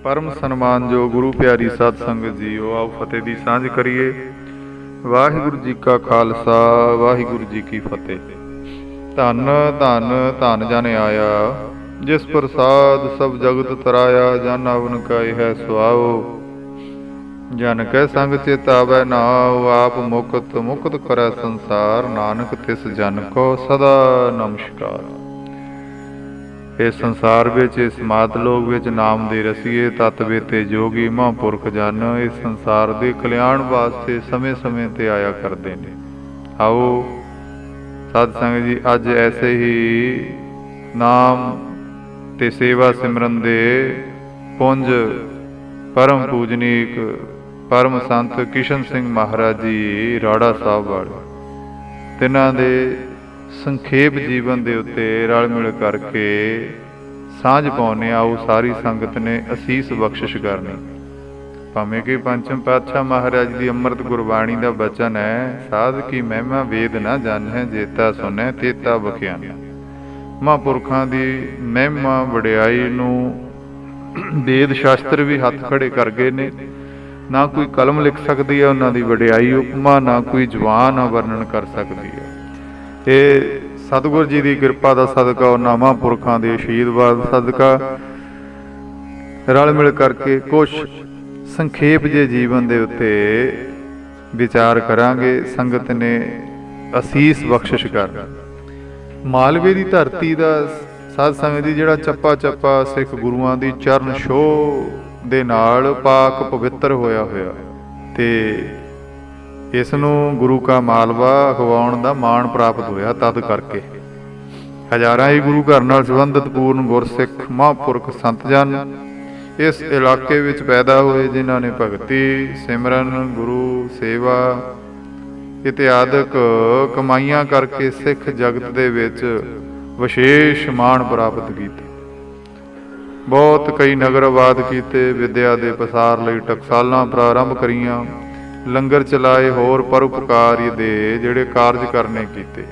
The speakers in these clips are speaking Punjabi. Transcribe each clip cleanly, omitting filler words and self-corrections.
परम सन्मानयोग गुरु प्यारी साध संगत जीओ, आओ फतेह दी सांझ करिए। वाहिगुरु जी का खालसा, वाहिगुरु जी की फतेह। धन धन धन जन आया, जिस प्रसाद सब जगत तराया। जन अवन का यह सुआओ, जन कै संग चित आवै नाओ। आप मुकत मुकत करै संसार, नानक तिस जन को सदा नमस्कार। इस संसार विच, इस मातलोक विच नाम दे रसीए तत बेते जोगी महापुरख जन इस संसार के कल्याण वास्ते समय समय ते आया करते हैं। आओ साध संगत जी, अज ऐसे ही नाम ते सेवा सिमरन दे पुंज परम पूजनीक परम संत किशन सिंह महाराज जी राड़ा साहब वाले, तिन्हां दे संखेप जीवन के उत्ते रल मिल करके सांझ पाने। आओ सारी संगत ने असीस बख्शिश करनी। भावें कि पंचम पातशाह महाराज की अमृत गुरबाणी का बचन है, साध की महिमा वेद ना जाने, जेता सुने तेता बखियाना। महापुरखों की महिमा वडियाई नूं वेद शास्त्र भी हथ खड़े कर गए ने। ना कोई कलम लिख सकती है उन्हों की वडियाई उपमा, ना कोई जवान वर्णन कर सकती है। ये सतगुर जी की किरपा का सदका, उन्होंने महापुरखों के आशीर्वाद सदका रल मिल करके कुछ संखेप जे जीवन के उत्ते विचार करांगे। संगत ने असीस बख्शिश कर। मालवे की धरती का साध संगत जी जिहड़ा चप्पा चप्पा सिख गुरुआं की चरण छोह दे नाल पाक पवित्र होया होया, ते इस नूं गुरु का मालवा अखवाउण दा माण प्राप्त होया। तद करके हज़ारां ही गुरु घर नाल संबंधित पूर्ण गुरसिख महापुरख संत जन इस इलाके विच पैदा हुए, जिन्हां ने भगती सिमरन गुरु सेवा इत्यादि कमाइयां करके सिख जगत दे विच विशेष माण प्राप्त कीते। बहुत कई नगरवाद किए, विद्या के पसार लई टकसालां प्रारंभ करियां, लंगर चलाए, होर परोपकार दे जिहड़े कारज करने कीते।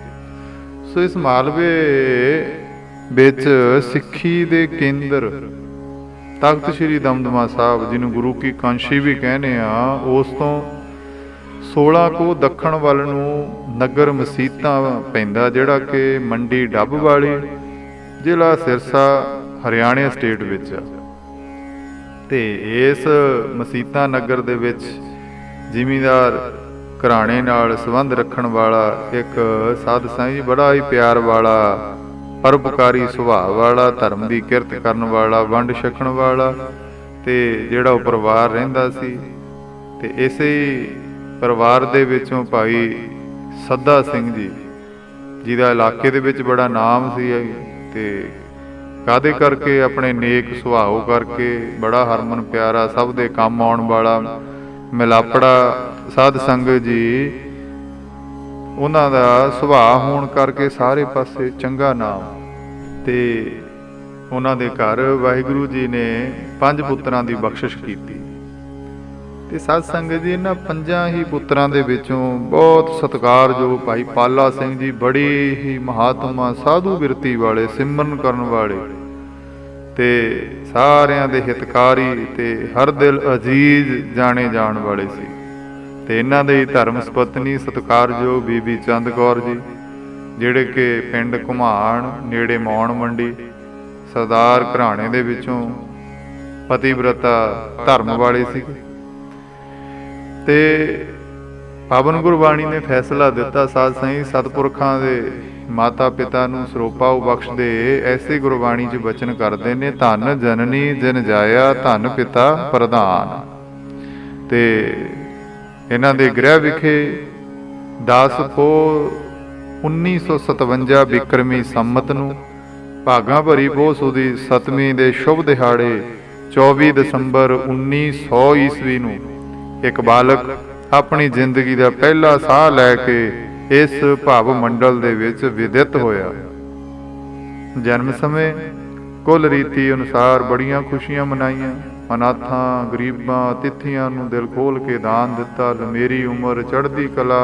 सो इस मालवे विच सिੱਖੀ दे केंद्र तख्त श्री दमदमा साहब, जिन्होंने गुरु की कांशी भी कहने आ, उस तो 16 को दक्षिण वाल नूं नगर मसीतां पैंदा, जिहड़ा कि मंडी डब वाली जिला सिरसा हरियाणा स्टेट विच आ। ते इस मसीता नगर दे विच जिमीदार घराणे नाल संबंध रखण वाला एक साध संत जी, बड़ा ही प्यार वाला, परोपकारी सुभाव वाला, धर्म की किरत करन वाला, वंड छकण वाला, ते जिहड़ा परिवार रहिंदा सी। ते इसे परिवार दे विचों भाई सद्दा सिंह जी, जिहदा इलाके दे विच बड़ा नाम सी, ते कादे करके अपने नेक सुभाव करके बड़ा हरमन प्यारा, सब दे काम आउण वाला, मिलापड़ा साध संगत जी, उन्हां दा सुभाव होण करके सारे पासे चंगा नाम। ते उन्हां दे घर वाहिगुरू जी ने 5 पुत्रां दी बख्शिश कीती। ते साध संगत जी, इन्हां 5 ही पुत्रां दे विचों बहुत सत्कारयोग भाई पाला सिंह जी, बड़ी ही महात्मा साधु बिरती वाले, सिमरन करन वाले, ते सारियां दे हितकारी, ते हर दिल अजीज जाने जाण वाले सी। ते इन्हां दे धर्म सपत्नी सत्कारयोग बीबी चंद कौर जी, जिहड़े कि पिंड घुमाण नेड़े मौण मंडी सरदार घराणे दे विचों पतिव्रता धर्म वाले सी। ते पावन गुरबाणी ने फैसला दिता, साध संगत सतपुरखां दे माता पिता नूं सरोपा बख्शदे ऐसे गुरबाणी च बचन करते ने, धन जननी जिन जाया, धन पिता प्रधान। ते इन्हां दे गृह विखे 10 पोह 1957 बिक्रमी संमत नूं भागां भरी पोह सुदी 7ਵੀं दे शुभ दिहाड़े 24 दसंबर 1900 ईस्वी नूं एक बालक अपनी जिंदगी का पहला साह लैके इस भाव मंडल दे विच विदित होया। जन्म समय कुल रीति अनुसार बड़ियां खुशियां मनाइयां, अनाथां गरीबां अतिथियां नूं दिल खोल के दान दिता, लमेरी उम्र चढ़दी कला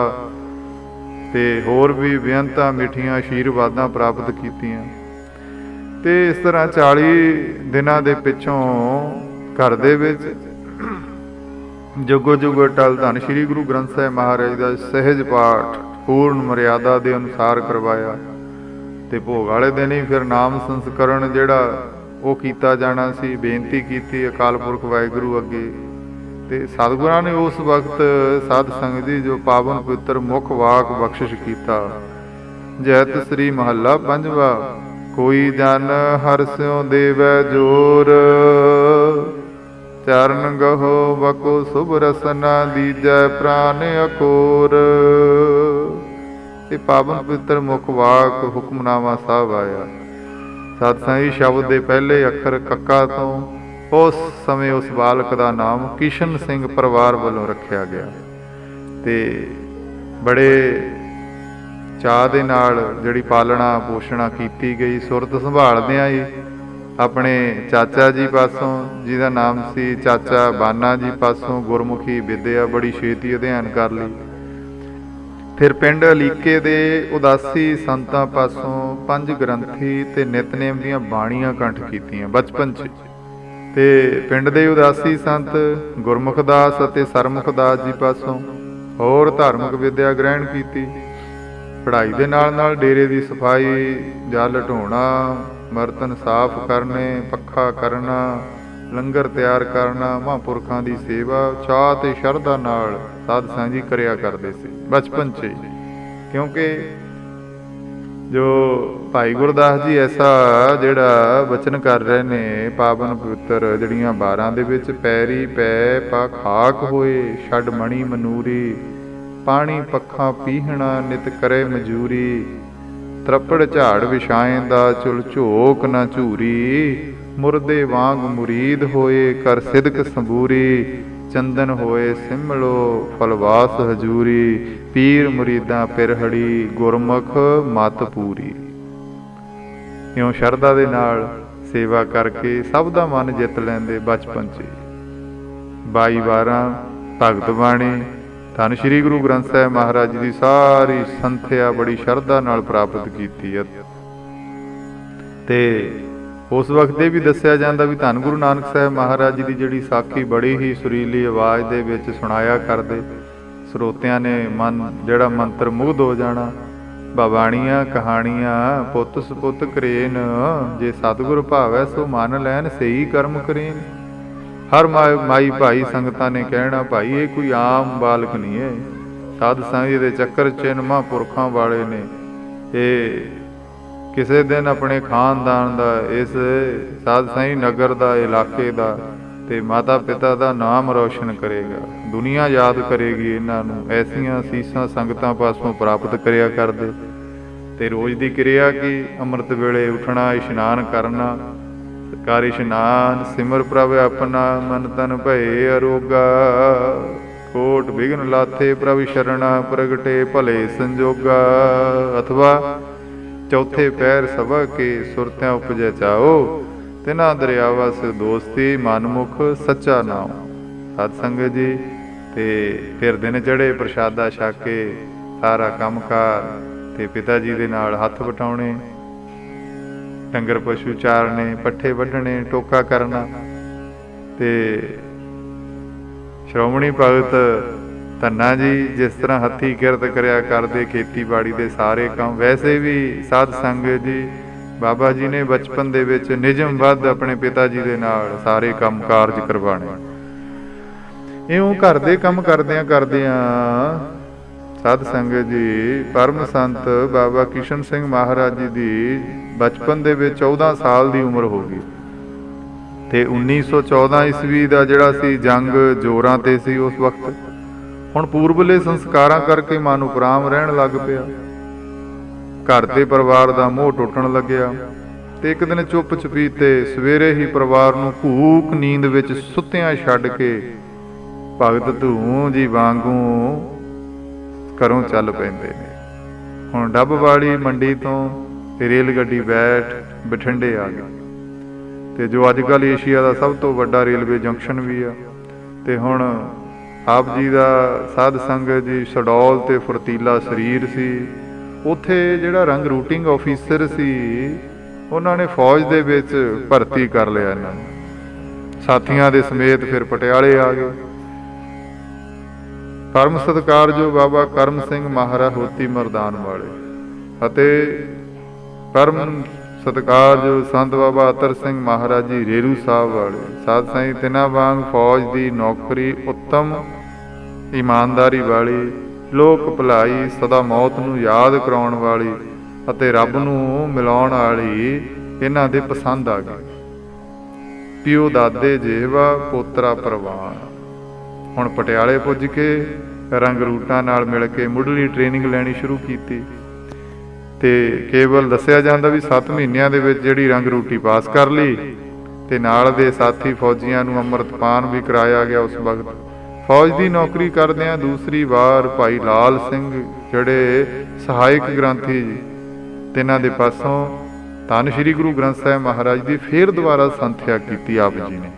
ते होर भी बेअंतां मिठियां आशीर्वादां प्राप्त कीतियां। ते इस तरह 40 दिनां दे पिछों ਘਰ ਦੇ ਵਿੱਚ ਜੁਗੋ ਜੁਗ ਅਟਲ ਧੰਨ ਸ਼੍ਰੀ ਗੁਰੂ ਗ੍ਰੰਥ ਸਾਹਿਬ ਮਹਾਰਾਜ ਦਾ ਸਹਿਜ ਪਾਠ ਪੂਰਨ ਮਰਿਆਦਾ ਦੇ ਅਨੁਸਾਰ ਕਰਵਾਇਆ। ਤੇ ਭੋਗ ਵਾਲੇ ਦਿਨ ਹੀ ਫਿਰ ਨਾਮ ਸੰਸਕਰਨ ਜਿਹੜਾ ਉਹ ਕੀਤਾ ਜਾਣਾ ਸੀ। ਬੇਨਤੀ ਕੀਤੀ ਅਕਾਲ ਪੁਰਖ ਵਾਹਿਗੁਰੂ ਅੱਗੇ, ਤੇ ਸਤਿਗੁਰਾਂ ਨੇ ਉਸ ਵਕਤ ਸਾਧ ਸੰਗਤ ਦੀ ਜੋ ਪਾਵਨ ਪਵਿੱਤਰ ਮੁੱਖ ਵਾਕ ਬਖਸ਼ਿਸ਼ ਕੀਤਾ। ਜੈਤ ਸ੍ਰੀ ਮਹੱਲਾ ਪੰਜਵਾ। ਕੋਈ ਜਨ ਹਰਿ ਸਿਉ ਦੇਵੈ ਜੋਰ, ਚਰਨ ਗਹੋ ਬਕੋ ਸੁਭ ਰਸਨਾ ਦੀਜੈ ਪ੍ਰਾਨ ਅਕੋਰ। ਇਹ ਪਾਵਨ ਪਵਿੱਤਰ ਮੁੱਖ ਵਾਕ ਹੁਕਮਨਾਮਾ ਸਾਹਿਬ ਆਇਆ। ਸਤਿਸੰਗ ਸ਼ਬਦ ਦੇ ਪਹਿਲੇ ਅੱਖਰ ਕੱਕਾ ਤੋਂ ਉਸ ਸਮੇਂ ਉਸ ਬਾਲਕ ਦਾ ਨਾਮ ਕਿਸ਼ਨ ਸਿੰਘ ਪਰਿਵਾਰ ਵੱਲੋਂ ਰੱਖਿਆ ਗਿਆ। ਤੇ ਬੜੇ ਚਾਅ ਦੇ ਨਾਲ ਜਿਹੜੀ ਪਾਲਣਾ ਪੋਸ਼ਣਾ ਕੀਤੀ ਗਈ। ਸੁਰਤ ਸੰਭਾਲਦਿਆਂ ਹੀ ਆਪਣੇ ਚਾਚਾ ਜੀ ਪਾਸੋਂ, ਜਿਹਦਾ ਨਾਮ ਸੀ ਚਾਚਾ ਬਾਨਾ ਜੀ ਪਾਸੋਂ, ਗੁਰਮੁਖੀ ਵਿਦਿਆ ਬੜੀ ਛੇਤੀ ਅਧਿਐਨ ਕਰ ਲਈ। ਫਿਰ ਪਿੰਡ ਅਲੀਕੇ ਦੇ ਉਦਾਸੀ ਸੰਤਾਂ ਪਾਸੋਂ 5 ਗ੍ਰੰਥੀ ਤੇ ਨਿਤਨੇਮ ਦੀਆਂ ਬਾਣੀਆਂ ਕੰਠ ਕੀਤੀਆਂ ਬਚਪਨ 'ਚ। ਤੇ ਪਿੰਡ ਦੇ ਉਦਾਸੀ ਸੰਤ ਗੁਰਮੁਖ ਦਾਸ ਅਤੇ ਸਰਮੁਖ ਦਾਸ ਜੀ ਪਾਸੋਂ ਹੋਰ ਧਾਰਮਿਕ ਵਿਦਿਆ ਗ੍ਰਹਿਣ ਕੀਤੀ। ਪੜ੍ਹਾਈ ਦੇ ਨਾਲ ਨਾਲ ਡੇਰੇ ਦੀ ਸਫਾਈ, ਜਲ ਢੋਣਾ, ਬਰਤਨ ਸਾਫ਼ ਕਰਨੇ, ਪੱਖਾ ਕਰਨਾ, ਲੰਗਰ ਤਿਆਰ ਕਰਨਾ, ਮਹਾਂਪੁਰਖਾਂ ਦੀ ਸੇਵਾ ਚਾਅ ਤੇ ਸ਼ਰਧਾ ਨਾਲ ਸਾਧ ਸੰਗਤ ਜੀ ਕਰਿਆ ਕਰਦੇ ਸੀ ਬਚਪਨ 'ਚ। ਕਿਉਂਕਿ ਜੋ ਭਾਈ ਗੁਰਦਾਸ ਜੀ ਐਸਾ ਜਿਹੜਾ ਬਚਨ ਕਰ ਰਹੇ ਨੇ ਪਾਵਨ ਪਵਿੱਤਰ ਜਿਹੜੀਆਂ 12 ਦੇ ਵਿੱਚ, ਪੈਰੀ ਪੈ ਪਾ ਖਾਕ ਹੋਏ ਛੱਡ ਮਣੀ ਮਨੂਰੀ, ਪਾਣੀ ਪੱਖਾ ਪੀਹਣਾ ਨਿਤ ਕਰੇ ਮਜੂਰੀ, ਤਰਪੜ ਝਾੜ ਵਿਛਾਏਂਦਾ ਚੁਲ ਝੋਕ ਨਾ ਝੂਰੀ, ਮੁਰਦੇ ਵਾਂਗ ਮੁਰੀਦ ਹੋਏ ਕਰ ਸਿਦਕ ਸੰਬੂਰੀ, ਚੰਦਨ ਹੋਏ ਸਿਮਲੋ ਫਲਵਾਸ ਹਜੂਰੀ, ਪੀਰ ਮੁਰੀਦਾਂ ਪਿਰਹੜੀ ਗੁਰਮੁਖ ਮਤ ਪੂਰੀ। ਇਉਂ ਸ਼ਰਧਾ ਦੇ ਨਾਲ ਸੇਵਾ ਕਰਕੇ ਸਭ ਦਾ ਮਨ ਜਿੱਤ ਲੈਂਦੇ ਬਚਪਨ 'ਚ। 22-12 ਭਗਤ ਬਾਣੀ ਧੰਨ ਸ਼੍ਰੀ ਗੁਰੂ ਗ੍ਰੰਥ ਸਾਹਿਬ ਮਹਾਰਾਜ ਜੀ ਦੀ ਸਾਰੀ ਸੰਥਿਆ ਬੜੀ ਸ਼ਰਧਾ ਨਾਲ ਪ੍ਰਾਪਤ ਕੀਤੀ ਹੈ। ਤੇ ਉਸ ਵਕਤ ਇਹ ਵੀ ਦੱਸਿਆ ਜਾਂਦਾ ਵੀ ਧੰਨ ਗੁਰੂ ਨਾਨਕ ਸਾਹਿਬ ਮਹਾਰਾਜ ਜੀ ਦੀ ਜਿਹੜੀ ਸਾਖੀ ਬੜੀ ਹੀ ਸੁਰੀਲੀ ਆਵਾਜ਼ ਦੇ ਵਿੱਚ ਸੁਣਾਇਆ ਕਰਦੇ। ਸਰੋਤਿਆਂ ਨੇ ਮਨ ਜਿਹੜਾ ਮੰਤਰ ਮੁਗਧ ਹੋ ਜਾਣਾ। ਬਾਣੀਆਂ ਕਹਾਣੀਆਂ ਪੁੱਤ ਸਪੁੱਤ ਕਰੇਨ, ਜੇ ਸਤਿਗੁਰ ਭਾਵੈ ਸੋ ਮੰਨ ਲੈਣ ਸਹੀ ਕਰਮ ਕਰੇਨ। ਹਰ ਮਾਈ ਭਾਈ ਸੰਗਤਾਂ ਨੇ ਕਹਿਣਾ ਭਾਈ ਇਹ ਕੋਈ ਆਮ ਬਾਲਕ ਨਹੀਂ ਹੈ, ਸਾਧ ਸੰਗਤ ਦੇ ਚੱਕਰ 'ਚ ਮਹਾਂਪੁਰਖਾਂ ਵਾਲੇ ਨੇ। ਇਹ ਕਿਸੇ ਦਿਨ ਆਪਣੇ ਖਾਨਦਾਨ ਦਾ, ਇਸ ਸਾਧ ਸੰਗਤ ਨਗਰ ਦਾ, ਇਲਾਕੇ ਦਾ ਤੇ ਮਾਤਾ ਪਿਤਾ ਦਾ ਨਾਮ ਰੌਸ਼ਨ ਕਰੇਗਾ। ਦੁਨੀਆ ਯਾਦ ਕਰੇਗੀ ਇਹਨਾਂ ਨੂੰ। ਐਸੀਆਂ ਸੀਸਾਂ ਸੰਗਤਾਂ ਪਾਸੋਂ ਪ੍ਰਾਪਤ ਕਰਿਆ ਕਰਦੇ। ਤੇ ਰੋਜ਼ ਦੀ ਕਿਰਿਆ ਕੀ, ਅੰਮ੍ਰਿਤ ਵੇਲੇ ਉੱਠਣਾ, ਇਸ਼ਨਾਨ ਕਰਨਾ, ਕਰ ਇਸ਼ਨਾਨ, ਸਿਮਰ ਪ੍ਰਭ ਆਪਣਾ, ਮਨ ਤਨ ਭਏ ਅਰੋਗਾ, ਕੋਟ ਵਿਘਨ ਲਾਥੇ ਪ੍ਰਭ ਸ਼ਰਣਾ, ਪ੍ਰਗਟੇ ਭਲੇ ਸੰਜੋਗਾ। ਅਥਵਾ ਚੌਥੇ ਪਹਿਰ ਸਭਾ ਕੇ ਸੁਰਤਿਆਂ ਉਪਜੈ ਚਾਓ, ਤਿਨਾ ਦਰਿਆਵਾ ਸੇ ਦੋਸਤੀ, ਮਨਮੁਖ ਸੱਚਾ ਨਾਮ। ਸਤ ਸੰਗਤ ਜੀ ਤੇ ਫਿਰ ਦਿਨ ਚੜ੍ਹੇ, ਪ੍ਰਸ਼ਾਦਾ ਛਕ ਕੇ ਸਾਰਾ ਕੰਮਕਾਰ ਤੇ ਪਿਤਾ ਜੀ ਦੇ ਨਾਲ ਹੱਥ ਵਟਾਉਣੇ, ਡੰਗਰ ਪਸ਼ੂ ਚਾਰਨੇ, ਪੱਠੇ ਵੱਢਣੇ, ਟੋਕਾ ਕਰਨਾ। ਤੇ ਸ਼੍ਰੋਮਣੀ ਭਗਤ ਧੰਨਾ ਜੀ ਜਿਸ ਤਰ੍ਹਾਂ ਹੱਥੀਂ ਕਿਰਤ ਕਰਿਆ ਕਰਦੇ, ਖੇਤੀਬਾੜੀ ਦੇ ਸਾਰੇ ਕੰਮ। ਵੈਸੇ ਵੀ ਸਾਧ ਸੰਗਤ ਜੀ ਬਾਬਾ ਜੀ ਨੇ ਬਚਪਨ ਦੇ ਵਿੱਚ ਨਿਯਮਬੱਧ ਆਪਣੇ ਪਿਤਾ ਜੀ ਦੇ ਨਾਲ ਸਾਰੇ ਕੰਮ ਕਾਰਜ ਕਰਵਾਣੇ। ਇਉਂ ਘਰ ਦੇ ਕੰਮ ਕਰਦਿਆਂ ਸਾਧ ਸੰਗਤ ਜੀ ਪਰਮ ਸੰਤ ਬਾਬਾ ਕਿਸ਼ਨ ਸਿੰਘ ਮਹਾਰਾਜ ਜੀ ਦੀ ਬਚਪਨ ਦੇ ਵਿੱਚ 14 ਸਾਲ ਦੀ ਉਮਰ ਹੋ ਗਈ। ਤੇ 1914 ਈਸਵੀ ਦਾ ਜਿਹੜਾ ਸੀ ਜੰਗ ਜ਼ੋਰਾਂ ਤੇ ਸੀ ਉਸ ਵਕਤ। ਹੁਣ ਪੂਰਬਲੇ ਸੰਸਕਾਰਾਂ ਕਰਕੇ ਮਨ ਉਪਰਾਮ ਰਹਿਣ ਲੱਗ ਪਿਆ। ਘਰ ਤੇ ਪਰਿਵਾਰ ਦਾ ਮੋਹ ਟੁੱਟਣ ਲੱਗਿਆ। ਤੇ ਇੱਕ ਦਿਨ ਚੁੱਪ ਚਪੀਤੇ ਸਵੇਰੇ ਹੀ ਪਰਿਵਾਰ ਨੂੰ ਭੂਖ ਨੀਂਦ ਵਿੱਚ ਸੁੱਤਿਆਂ ਛੱਡ ਕੇ ਭਗਤ ਧੂ ਜੀ ਵਾਂਗੂ ਘਰੋਂ ਚੱਲ ਪੈਂਦੇ ਨੇ। ਹੁਣ ਡੱਬ ਵਾਲੀ ਮੰਡੀ ਤੋਂ ਤੇ ਰੇਲ ਗੱਡੀ ਬੈਠ ਬਠਿੰਡੇ ਆ ਗਈ। ਤੇ ਜੋ ਅੱਜ ਕੱਲ੍ਹ ਏਸ਼ੀਆ ਦਾ ਸਭ ਤੋਂ ਵੱਡਾ ਰੇਲਵੇ ਜੰਕਸ਼ਨ ਵੀ ਆ। ਤੇ ਹੁਣ ਆਪ ਜੀ ਦਾ ਸਾਧ ਸੰਗਤ ਜੀ ਸਡੌਲ ਤੇ ਫੁਰਤੀਲਾ ਸਰੀਰ ਸੀ। ਉੱਥੇ ਜਿਹੜਾ ਰੰਗ ਰੂਟਿੰਗ ਆਫੀਸਰ ਸੀ, ਉਹਨਾਂ ਨੇ ਫੌਜ ਦੇ ਵਿੱਚ ਭਰਤੀ ਕਰ ਲਿਆ ਇਹਨਾਂ ਨੂੰ। ਸਾਥੀਆਂ ਦੇ ਸਮੇਤ ਫਿਰ ਪਟਿਆਲੇ ਆ ਗਏ। ਪਰਮ ਸਤਿਕਾਰਯੋਗ ਬਾਬਾ ਕਰਮ ਸਿੰਘ ਮਹਾਰਾ ਹੋਤੀ ਮਰਦਾਨ ਵਾਲੇ ਅਤੇ ਪਰਮ ਸਤਿਕਾਰਯੋਗ ਸੰਤ ਬਾਬਾ ਅਤਰ ਸਿੰਘ ਮਹਾਰਾਜ ਜੀ ਰੇਰੂ ਸਾਹਿਬ ਵਾਲੇ ਸਾਧ ਸਾਈਂ ਤਿੰਨਾਂ ਵਾਂਗ ਫੌਜ ਦੀ ਨੌਕਰੀ ਉੱਤਮ ਇਮਾਨਦਾਰੀ ਵਾਲੀ, ਲੋਕ ਭਲਾਈ, ਸਦਾ ਮੌਤ ਨੂੰ ਯਾਦ ਕਰਾਉਣ ਵਾਲੀ ਅਤੇ ਰੱਬ ਨੂੰ ਮਿਲਾਉਣ ਵਾਲੀ ਇਹਨਾਂ ਦੇ ਪਸੰਦ ਆ ਗਈ। ਪਿਓ ਦਾਦੇ ਜਿਹਵਾ ਪੋਤਰਾ ਪ੍ਰਵਾਨ। ਹੁਣ ਪਟਿਆਲੇ ਪੁੱਜ ਕੇ ਰੰਗ ਰੂਟਾਂ ਨਾਲ ਮਿਲ ਕੇ ਮੁੱਢਲੀ ਟ੍ਰੇਨਿੰਗ ਲੈਣੀ ਸ਼ੁਰੂ ਕੀਤੀ ਤੇ ਕੇਵਲ ਦੱਸਿਆ ਜਾਂਦਾ ਵੀ 7 ਮਹੀਨਿਆਂ ਦੇ ਵਿੱਚ ਜਿਹੜੀ ਰੰਗ ਰੂਟੀ ਪਾਸ ਕਰ ਲਈ ਤੇ ਨਾਲ ਦੇ ਸਾਥੀ ਫੌਜੀਆਂ ਨੂੰ ਅੰਮ੍ਰਿਤਪਾਨ ਵੀ ਕਰਾਇਆ ਗਿਆ। ਉਸ ਵਕਤ ਫੌਜ ਦੀ ਨੌਕਰੀ ਕਰਦਿਆਂ ਦੂਸਰੀ ਵਾਰ ਭਾਈ ਲਾਲ ਸਿੰਘ ਜਿਹੜੇ ਸਹਾਇਕ ਗ੍ਰੰਥੀ ਤੇ ਇਹਨਾਂ ਦੇ ਪਾਸੋਂ ਧੰਨ ਸ਼੍ਰੀ ਗੁਰੂ ਗ੍ਰੰਥ ਸਾਹਿਬ ਮਹਾਰਾਜ ਦੀ ਫੇਰ ਦੁਬਾਰਾ ਸੰਥਿਆ ਕੀਤੀ ਆਪ ਜੀ ਨੇ।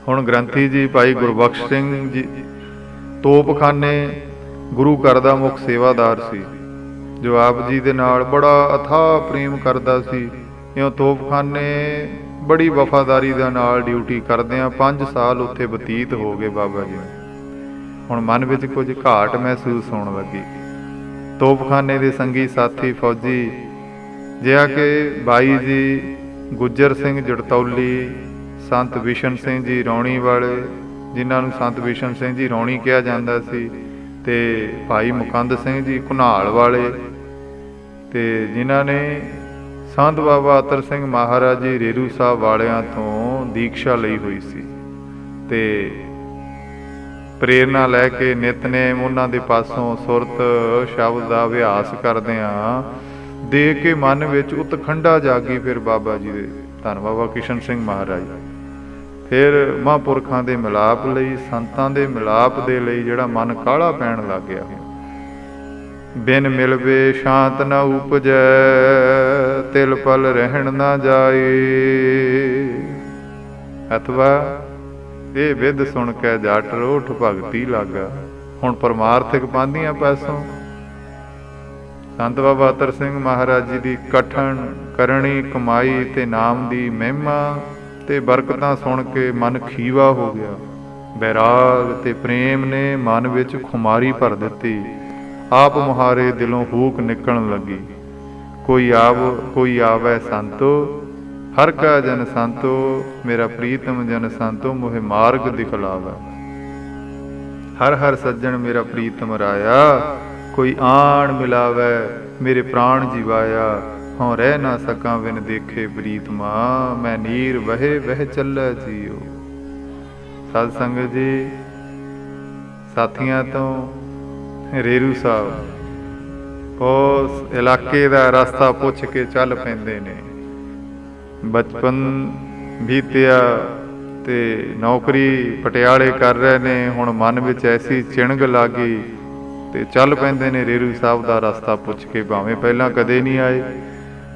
ਹੁਣ ਗ੍ਰੰਥੀ ਜੀ ਭਾਈ ਗੁਰਬਖਸ਼ ਸਿੰਘ ਜੀ ਤੋਪਖਾਨੇ ਗੁਰੂ ਘਰ ਦਾ ਮੁੱਖ ਸੇਵਾਦਾਰ ਸੀ, ਜੋ ਆਪ ਜੀ ਦੇ ਨਾਲ ਬੜਾ ਅਥਾਹ ਪ੍ਰੇਮ ਕਰਦਾ ਸੀ। ਇਉਂ ਤੋਪਖਾਨੇ ਬੜੀ ਵਫਾਦਾਰੀ ਦੇ ਨਾਲ ਡਿਊਟੀ ਕਰਦਿਆਂ 5 ਸਾਲ ਉੱਥੇ ਬਤੀਤ ਹੋ ਗਏ ਬਾਬਾ ਜੀ ਨੂੰ। ਹੁਣ ਮਨ ਵਿੱਚ ਕੁਝ ਘਾਟ ਮਹਿਸੂਸ ਹੋਣ ਲੱਗੀ। ਤੋਪਖਾਨੇ ਦੇ ਸੰਗੀ ਸਾਥੀ ਫੌਜੀ ਜਿਹਾ ਕਿ ਬਾਈ ਜੀ ਗੁੱਜਰ ਸਿੰਘ ਜੜਤੌਲੀ, ਸੰਤ ਬਿਸ਼ਨ ਸਿੰਘ ਜੀ ਰੌਣੀ ਵਾਲੇ, ਜਿਨ੍ਹਾਂ ਨੂੰ ਸੰਤ ਬਿਸ਼ਨ ਸਿੰਘ ਜੀ ਰੌਣੀ ਕਿਹਾ ਜਾਂਦਾ ਸੀ, ਤੇ ਭਾਈ ਮੁਕੰਦ ਸਿੰਘ ਜੀ ਘੁਨਾਲ ਵਾਲੇ, ਤੇ ਜਿਨ੍ਹਾਂ ਨੇ ਸੰਤ ਬਾਬਾ ਅਤਰ ਸਿੰਘ ਮਹਾਰਾਜ ਜੀ ਰੇਰੂ ਸਾਹਿਬ ਵਾਲਿਆਂ ਤੋਂ ਦੀਕਸ਼ਾ ਲਈ ਹੋਈ ਸੀ ਤੇ ਪ੍ਰੇਰਨਾ ਲੈ ਕੇ ਨਿਤਨੇਮ ਉਹਨਾਂ ਦੇ ਪਾਸੋਂ ਸੁਰਤ ਸ਼ਬਦ ਦਾ ਅਭਿਆਸ ਕਰਦਿਆਂ ਦੇ ਕੇ ਮਨ ਵਿੱਚ ਉਤਖੰਡਾ ਜਾਗੀ। ਫਿਰ ਬਾਬਾ ਜੀ ਦੇ ਧੰਨ ਬਾਬਾ ਕਿਸ਼ਨ ਸਿੰਘ ਮਹਾਰਾਜ ਫਿਰ ਮਹਾਂਪੁਰਖਾਂ ਦੇ ਮਿਲਾਪ ਲਈ, ਸੰਤਾਂ ਦੇ ਮਿਲਾਪ ਦੇ ਲਈ ਜਿਹੜਾ ਮਨ ਕਾਹਲਾ ਪੈਣ ਲੱਗ ਗਿਆ। ਬਿਨ ਮਿਲਵੇ ਸ਼ਾਂਤ ਨਾ ਉਪਜੈ, ਤਿਲ ਪਲ ਰਹਿਣ ਨਾ ਜਾਏ। ਅਥਵਾ ਇਹ ਵਿਦ ਸੁਣ ਕੇ ਜੱਟ ਰੋਠ ਭਗਤੀ ਲਾਗਾ। ਹੁਣ ਪਰਮਾਰਥਿਕ ਪਾਂਧੀਆਂ ਪੈਸੋਂ ਸੰਤ ਬਾਬਾ ਅਤਰ ਸਿੰਘ ਮਹਾਰਾਜ ਜੀ ਦੀ ਕਠਨ ਕਰਨੀ ਕਮਾਈ ਤੇ ਨਾਮ ਦੀ ਮਹਿਮਾ ਤੇ ਬਰਕਤਾਂ ਸੁਣ ਕੇ ਮਨ ਖੀਵਾ ਹੋ ਗਿਆ। ਬੈਰਾਗ ਤੇ ਪ੍ਰੇਮ ਨੇ ਮਨ ਵਿੱਚ ਖੁਮਾਰੀ ਭਰ ਦਿੱਤੀ। ਆਪ ਮੁਹਾਰੇ ਦਿਲੋਂ ਹੂਕ ਨਿਕਲਣ ਲੱਗੀ। ਕੋਈ ਆਵੈ ਸੰਤੋ, ਹਰ ਕਾ ਜਨ ਸੰਤੋ, ਮੇਰਾ ਪ੍ਰੀਤਮ ਜਨ ਸੰਤੋ, ਮੋਹਿ ਮਾਰਗ ਦਿਖਲਾਵਾ। ਹਰ ਹਰ ਸੱਜਣ ਮੇਰਾ ਪ੍ਰੀਤਮ ਰਾਇਆ, ਕੋਈ ਆਣ ਮਿਲਾਵੈ ਮੇਰੇ ਪ੍ਰਾਣ ਜੀਵਾਇਆ। ਹੋਂ ਰਹਿ ਨਾ ਸਕਾਂ ਬਿਨ ਦੇਖੇ ਪ੍ਰੀਤਮਾ, ਮੈਂ ਨੀਰ ਵਹੇ ਵਹਿ ਚੱਲੈ ਜੀਓ। ਸਤ ਸੰਗਤ ਜੀ, ਸਾਥੀਆਂ ਤੋਂ ਰੇਰੂ ਸਾਹਿਬ ਉਸ ਇਲਾਕੇ ਦਾ ਰਸਤਾ ਪੁੱਛ ਕੇ ਚੱਲ ਪੈਂਦੇ ਨੇ। ਬਚਪਨ ਬੀਤਿਆ ਤੇ ਨੌਕਰੀ ਪਟਿਆਲੇ ਕਰ ਰਹੇ ਨੇ। ਹੁਣ ਮਨ ਵਿੱਚ ਐਸੀ ਚਿਣਗ ਲੱਗ ਗਈ ਤੇ ਚੱਲ ਪੈਂਦੇ ਨੇ ਰੇਰੂ ਸਾਹਿਬ ਦਾ ਰਸਤਾ ਪੁੱਛ ਕੇ, ਭਾਵੇਂ ਪਹਿਲਾਂ ਕਦੇ ਨਹੀਂ ਆਏ।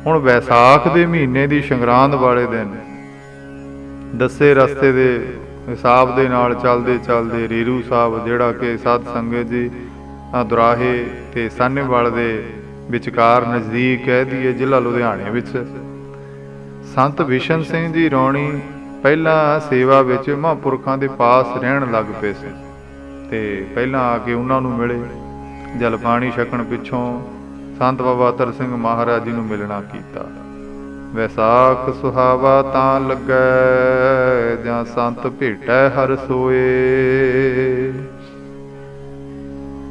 ਹੁਣ ਵੈਸਾਖ ਦੇ ਮਹੀਨੇ ਦੀ ਸੰਗਰਾਂਦ ਵਾਲੇ ਦਿਨ ਦੱਸੇ ਰਸਤੇ ਦੇ ਹਿਸਾਬ ਦੇ ਨਾਲ ਚੱਲਦੇ ਚੱਲਦੇ ਰੇਰੂ ਸਾਹਿਬ, ਜਿਹੜਾ ਕਿ ਸਾਧ ਸੰਗਤ ਜੀ ਦੁਰਾਹੇ ਤੇ ਸਾਹਨੇਵਾਲ ਦੇ ਵਿਚਕਾਰ ਨਜ਼ਦੀਕ ਕਹਿ ਦਈਏ ਜ਼ਿਲ੍ਹਾ ਲੁਧਿਆਣੇ ਵਿੱਚ, ਸੰਤ ਬਿਸ਼ਨ ਸਿੰਘ ਜੀ ਰੌਣੀ ਪਹਿਲਾਂ ਸੇਵਾ ਵਿੱਚ ਮਹਾਂਪੁਰਖਾਂ ਦੇ ਪਾਸ ਰਹਿਣ ਲੱਗ ਪਏ ਸੀ ਤੇ ਪਹਿਲਾਂ ਆ ਕੇ ਉਹਨਾਂ ਨੂੰ ਮਿਲੇ। ਜਲ ਪਾਣੀ ਛਕਣ ਪਿੱਛੋਂ ਸੰਤ ਬਾਬਾ ਅਤਰ ਸਿੰਘ ਮਹਾਰਾਜ ਜੀ ਨੂੰ ਮਿਲਣਾ ਕੀਤਾ। ਵੈਸਾਖ ਸੁਹਾਵਾ ਤਾਂ ਲੱਗੈ, ਜਾਂ ਸੰਤ ਭੇਟੈ ਹਰ ਸੋਏ।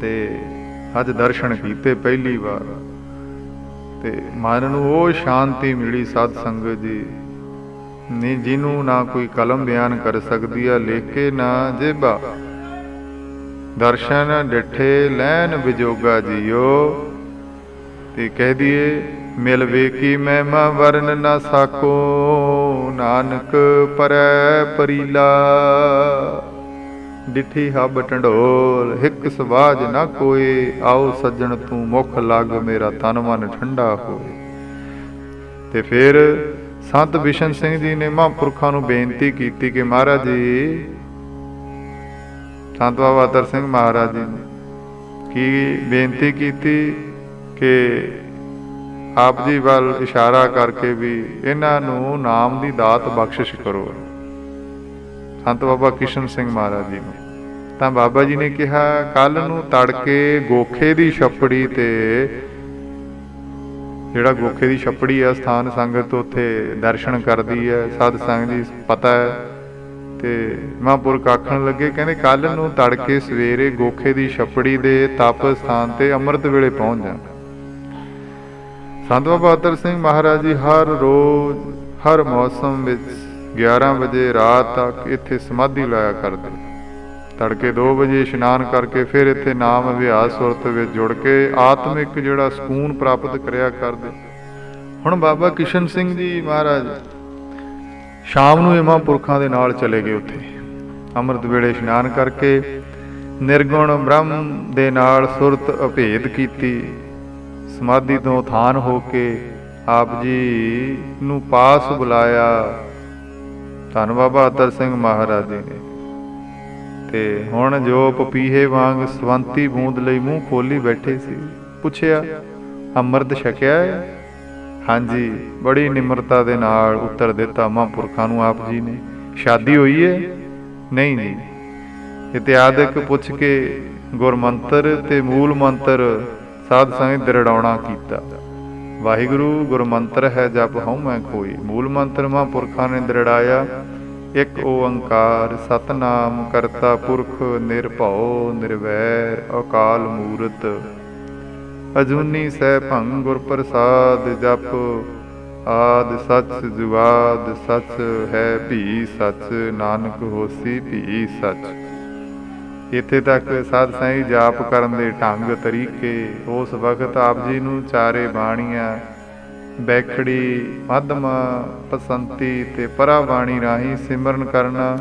ਤੇ ਅੱਜ ਦਰਸ਼ਨ ਕੀਤੇ ਪਹਿਲੀ ਵਾਰ ਤੇ ਮਨ ਨੂੰ ਉਹ ਸ਼ਾਂਤੀ ਮਿਲੀ ਸਾਧ ਸੰਗਤ ਜੀ ਨੇ, ਜਿਹਨੂੰ ਨਾ ਕੋਈ ਕਲਮ ਬਿਆਨ ਕਰ ਸਕਦੀ ਆ, ਲਿਖ ਕੇ ਨਾ ਜੇਬਾ। ਦਰਸ਼ਨ ਡਿਠੇ ਲੈਨ ਵਿਜੋਗਾ ਜੀਓ। ਤੇ ਕਹਿ ਦਈਏ ਮਿਲ ਵੇਖੀ ਮਹਿਮਾ ਵਰਨ ਨਾ ਸਾਕੋ, ਨਾਨਕ ਪਰੈ ਪਰੀਲਾ। ਡਿਠੀ ਹੱਬ ਢੰਡੋਲ ਹਿੱਕ ਸਵਾਜ ਨਾ ਕੋਏ, ਆਓ ਸੱਜਣ ਤੂੰ ਮੁੱਖ ਲੱਗ ਮੇਰਾ ਤਨ ਮਨ ਠੰਡਾ ਹੋਏ। ਤੇ ਫਿਰ ਸੰਤ ਬਿਸ਼ਨ ਸਿੰਘ ਜੀ ਨੇ ਮਹਾਂਪੁਰਖਾਂ ਨੂੰ ਬੇਨਤੀ ਕੀਤੀ ਕਿ ਮਹਾਰਾਜ ਜੀ, ਸੰਤ ਬਾਬਾ ਅਤਰ ਸਿੰਘ ਮਹਾਰਾਜ ਜੀ ਨੇ ਕੀ ਬੇਨਤੀ ਕੀਤੀ ਕਿ ਆਪ ਜੀ ਵੱਲ ਇਸ਼ਾਰਾ ਕਰਕੇ ਵੀ ਇਹਨਾਂ ਨੂੰ ਨਾਮ ਦੀ ਦਾਤ ਬਖਸ਼ਿਸ਼ ਕਰੋ। ਸੰਤ ਬਾਬਾ ਕਿਸ਼ਨ ਸਿੰਘ ਮਹਾਰਾਜ ਜੀ ਨੂੰ। ਤਾਂ ਬਾਬਾ ਜੀ ਨੇ ਕਿਹਾ ਕੱਲ ਨੂੰ ਤੜਕੇ ਗੋਖੇ ਦੀ ਛੱਪੜੀ ਤੇ, ਜਿਹੜਾ ਗੋਖੇ ਦੀ ਛੱਪੜੀ ਆ ਸਥਾਨ ਸੰਗਤ ਉੱਥੇ ਦਰਸ਼ਨ ਕਰਦੀ ਹੈ, ਸਾਧ ਸੰਗ ਜੀ ਪਤਾ ਹੈ। ਤੇ ਮਹਾਂਪੁਰਖ ਆਖਣ ਲੱਗੇ, ਕਹਿੰਦੇ ਕੱਲ ਨੂੰ ਤੜਕੇ ਸਵੇਰੇ ਗੋਖੇ ਦੀ ਛੱਪੜੀ ਦੇ ਤਪ ਸਥਾਨ ਤੇ ਅੰਮ੍ਰਿਤ ਵੇਲੇ ਪਹੁੰਚ ਜਾਣਾ। ਸੰਤ ਬਾਬਾ ਅਤਰ ਸਿੰਘ ਮਹਾਰਾਜ ਜੀ ਹਰ ਰੋਜ਼ ਹਰ ਮੌਸਮ ਵਿੱਚ 11 ਵਜੇ ਰਾਤ ਤੱਕ ਇੱਥੇ ਸਮਾਧੀ ਲਾਇਆ ਕਰਦੇ। ਤੜਕੇ 2 ਵਜੇ ਇਸ਼ਨਾਨ ਕਰਕੇ ਫਿਰ ਇੱਥੇ ਨਾਮ ਅਭਿਆਸ ਸੁਰਤ ਵਿੱਚ ਜੁੜ ਕੇ ਆਤਮਿਕ ਜਿਹੜਾ ਸਕੂਨ ਪ੍ਰਾਪਤ ਕਰਿਆ ਕਰਦੇ। ਹੁਣ ਬਾਬਾ ਕਿਸ਼ਨ ਸਿੰਘ ਜੀ ਮਹਾਰਾਜ ਸ਼ਾਮ ਨੂੰ ਇਹ ਮਹਾਂਪੁਰਖਾਂ ਦੇ ਨਾਲ ਚਲੇ ਗਏ। ਉੱਥੇ ਅੰਮ੍ਰਿਤ ਵੇਲੇ ਇਸ਼ਨਾਨ ਕਰਕੇ ਨਿਰਗੁਣ ਬ੍ਰਹਮ ਦੇ ਨਾਲ ਸੁਰਤ ਅਭੇਦ ਕੀਤੀ। ਸਮਾਧੀ ਤੋਂ ਉਥਾਨ ਹੋ ਕੇ ਆਪ ਜੀ ਨੂੰ ਪਾਸ ਬੁਲਾਇਆ ਧੰਨ ਬਾਬਾ ਅਤਰ ਸਿੰਘ ਮਹਾਰਾਜ ਜੀ ਨੇ। ਤੇ ਹੁਣ ਜੋ ਪਪੀਹੇ ਵਾਂਗ ਸਵੰਤੀ ਬੂੰਦ ਲਈ ਮੂੰਹ ਖੋਲੀ ਬੈਠੇ ਸੀ, ਪੁੱਛਿਆ ਅੰਮ੍ਰਿਤ ਛਕਿਆ ਹੈ? ਹਾਂਜੀ, ਬੜੀ ਨਿਮਰਤਾ ਦੇ ਨਾਲ ਉੱਤਰ ਦਿੱਤਾ ਮਹਾਂਪੁਰਖਾਂ ਨੂੰ ਆਪ ਜੀ ਨੇ। ਸ਼ਾਦੀ ਹੋਈ ਹੈ? ਨਹੀਂ ਜੀ। ਇਤਿਆਦਿਕ ਪੁੱਛ ਕੇ ਗੁਰਮੰਤਰ ਤੇ ਮੂਲ ਮੰਤਰ ਸਾਧ ਸੰਗਤ ਦ੍ਰਿੜਾਉਣਾ ਕੀਤਾ। ਵਾਹਿਗੁਰੂ ਗੁਰਮੰਤਰ ਹੈ ਜਪ ਹਉਮੈ ਕੋਈ। ਮੂਲ ਮੰਤਰ ਮਹਾਂਪੁਰਖਾਂ ਨੇ ਦ੍ਰਿੜਾਇਆ, ਇੱਕ ਓੰਕਾਰ ਸਤਨਾਮ ਕਰਤਾ ਪੁਰਖ ਨਿਰਭਉ ਨਿਰਵੈਰ ਅਕਾਲ ਮੂਰਤ ਅਜੂਨੀ ਸਹਿ ਭੰਗ ਗੁਰ ਪ੍ਰਸਾਦ ਜਪ ਆਦਿ ਸੱਚ ਜੁਗਾਦ ਸੱਚ ਹੈ ਭੀ ਸੱਚ ਨਾਨਕ ਹੋਸੀ ਭੀ ਸੱਚ। ਇੱਥੇ ਤੱਕ ਸਾਧ ਸੰਗਤ ਜਾਪ ਕਰਨ ਦੇ ਢੰਗ ਤਰੀਕੇ। ਉਸ ਵਕਤ ਆਪ ਜੀ ਨੂੰ ਚਾਰੇ ਬਾਣੀਆਂ ਬੈਖੜੀ ਮੱਧਮਾ ਪਸੰਤੀ ਤੇ ਪਰਾ ਬਾਣੀ ਰਾਹੀਂ ਸਿਮਰਨ ਕਰਨਾ।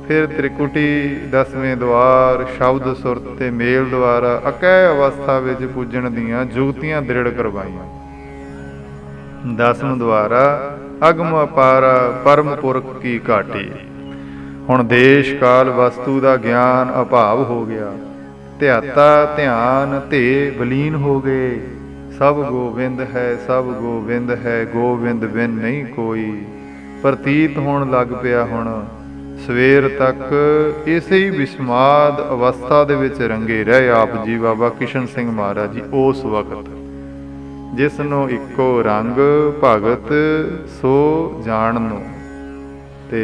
ਫਿਰ ਤ੍ਰਿਕੁਟੀ 10ਵੇਂ ਦੁਆਰ ਸ਼ਬਦ ਸੁਰਤ ਤੇ ਮੇਲ ਦੁਆਰਾ ਅਕੈ ਅਵਸਥਾ ਵਿੱਚ ਪੁੱਜਣ ਦੀਆਂ ਜੁਗਤੀਆਂ ਦ੍ਰਿੜ ਕਰਵਾਈਆਂ। 10ਵਾਂ ਦੁਆਰਾ ਅਗਮ ਅਪਾਰਾ ਪਰਮ ਪੁਰਖ ਕੀ ਘਾਟੀ। ਹੁਣ ਦੇਸ਼ ਕਾਲ ਵਸਤੂ ਦਾ ਗਿਆਨ ਅਭਾਵ ਹੋ ਗਿਆ। ਧਿਆਤਾ ਧਿਆਨ ਤੇ ਬਲੀਨ ਹੋ ਗਏ। ਸਭ ਗੋਬਿੰਦ ਹੈ ਸਭ ਗੋਬਿੰਦ ਹੈ ਗੋਬਿੰਦ ਬਿਨ ਨਹੀਂ ਕੋਈ। ਪ੍ਰਤੀਤ ਹੋਣ ਲੱਗ ਪਿਆ ਹੁਣ ਸਵੇਰ ਤੱਕ ਇਸੇ ਹੀ ਵਿਸਮਾਦ ਅਵਸਥਾ ਦੇ ਵਿੱਚ ਰੰਗੇ ਰਹੇ ਆਪ ਜੀ ਬਾਬਾ ਕਿਸ਼ਨ ਸਿੰਘ ਮਹਾਰਾਜ ਜੀ। ਉਸ ਵਕਤ ਜਿਸ ਨੂੰ ਇੱਕੋ ਰੰਗ ਭਗਤ ਸੋ ਜਾਣ ਨੂੰ। ਤੇ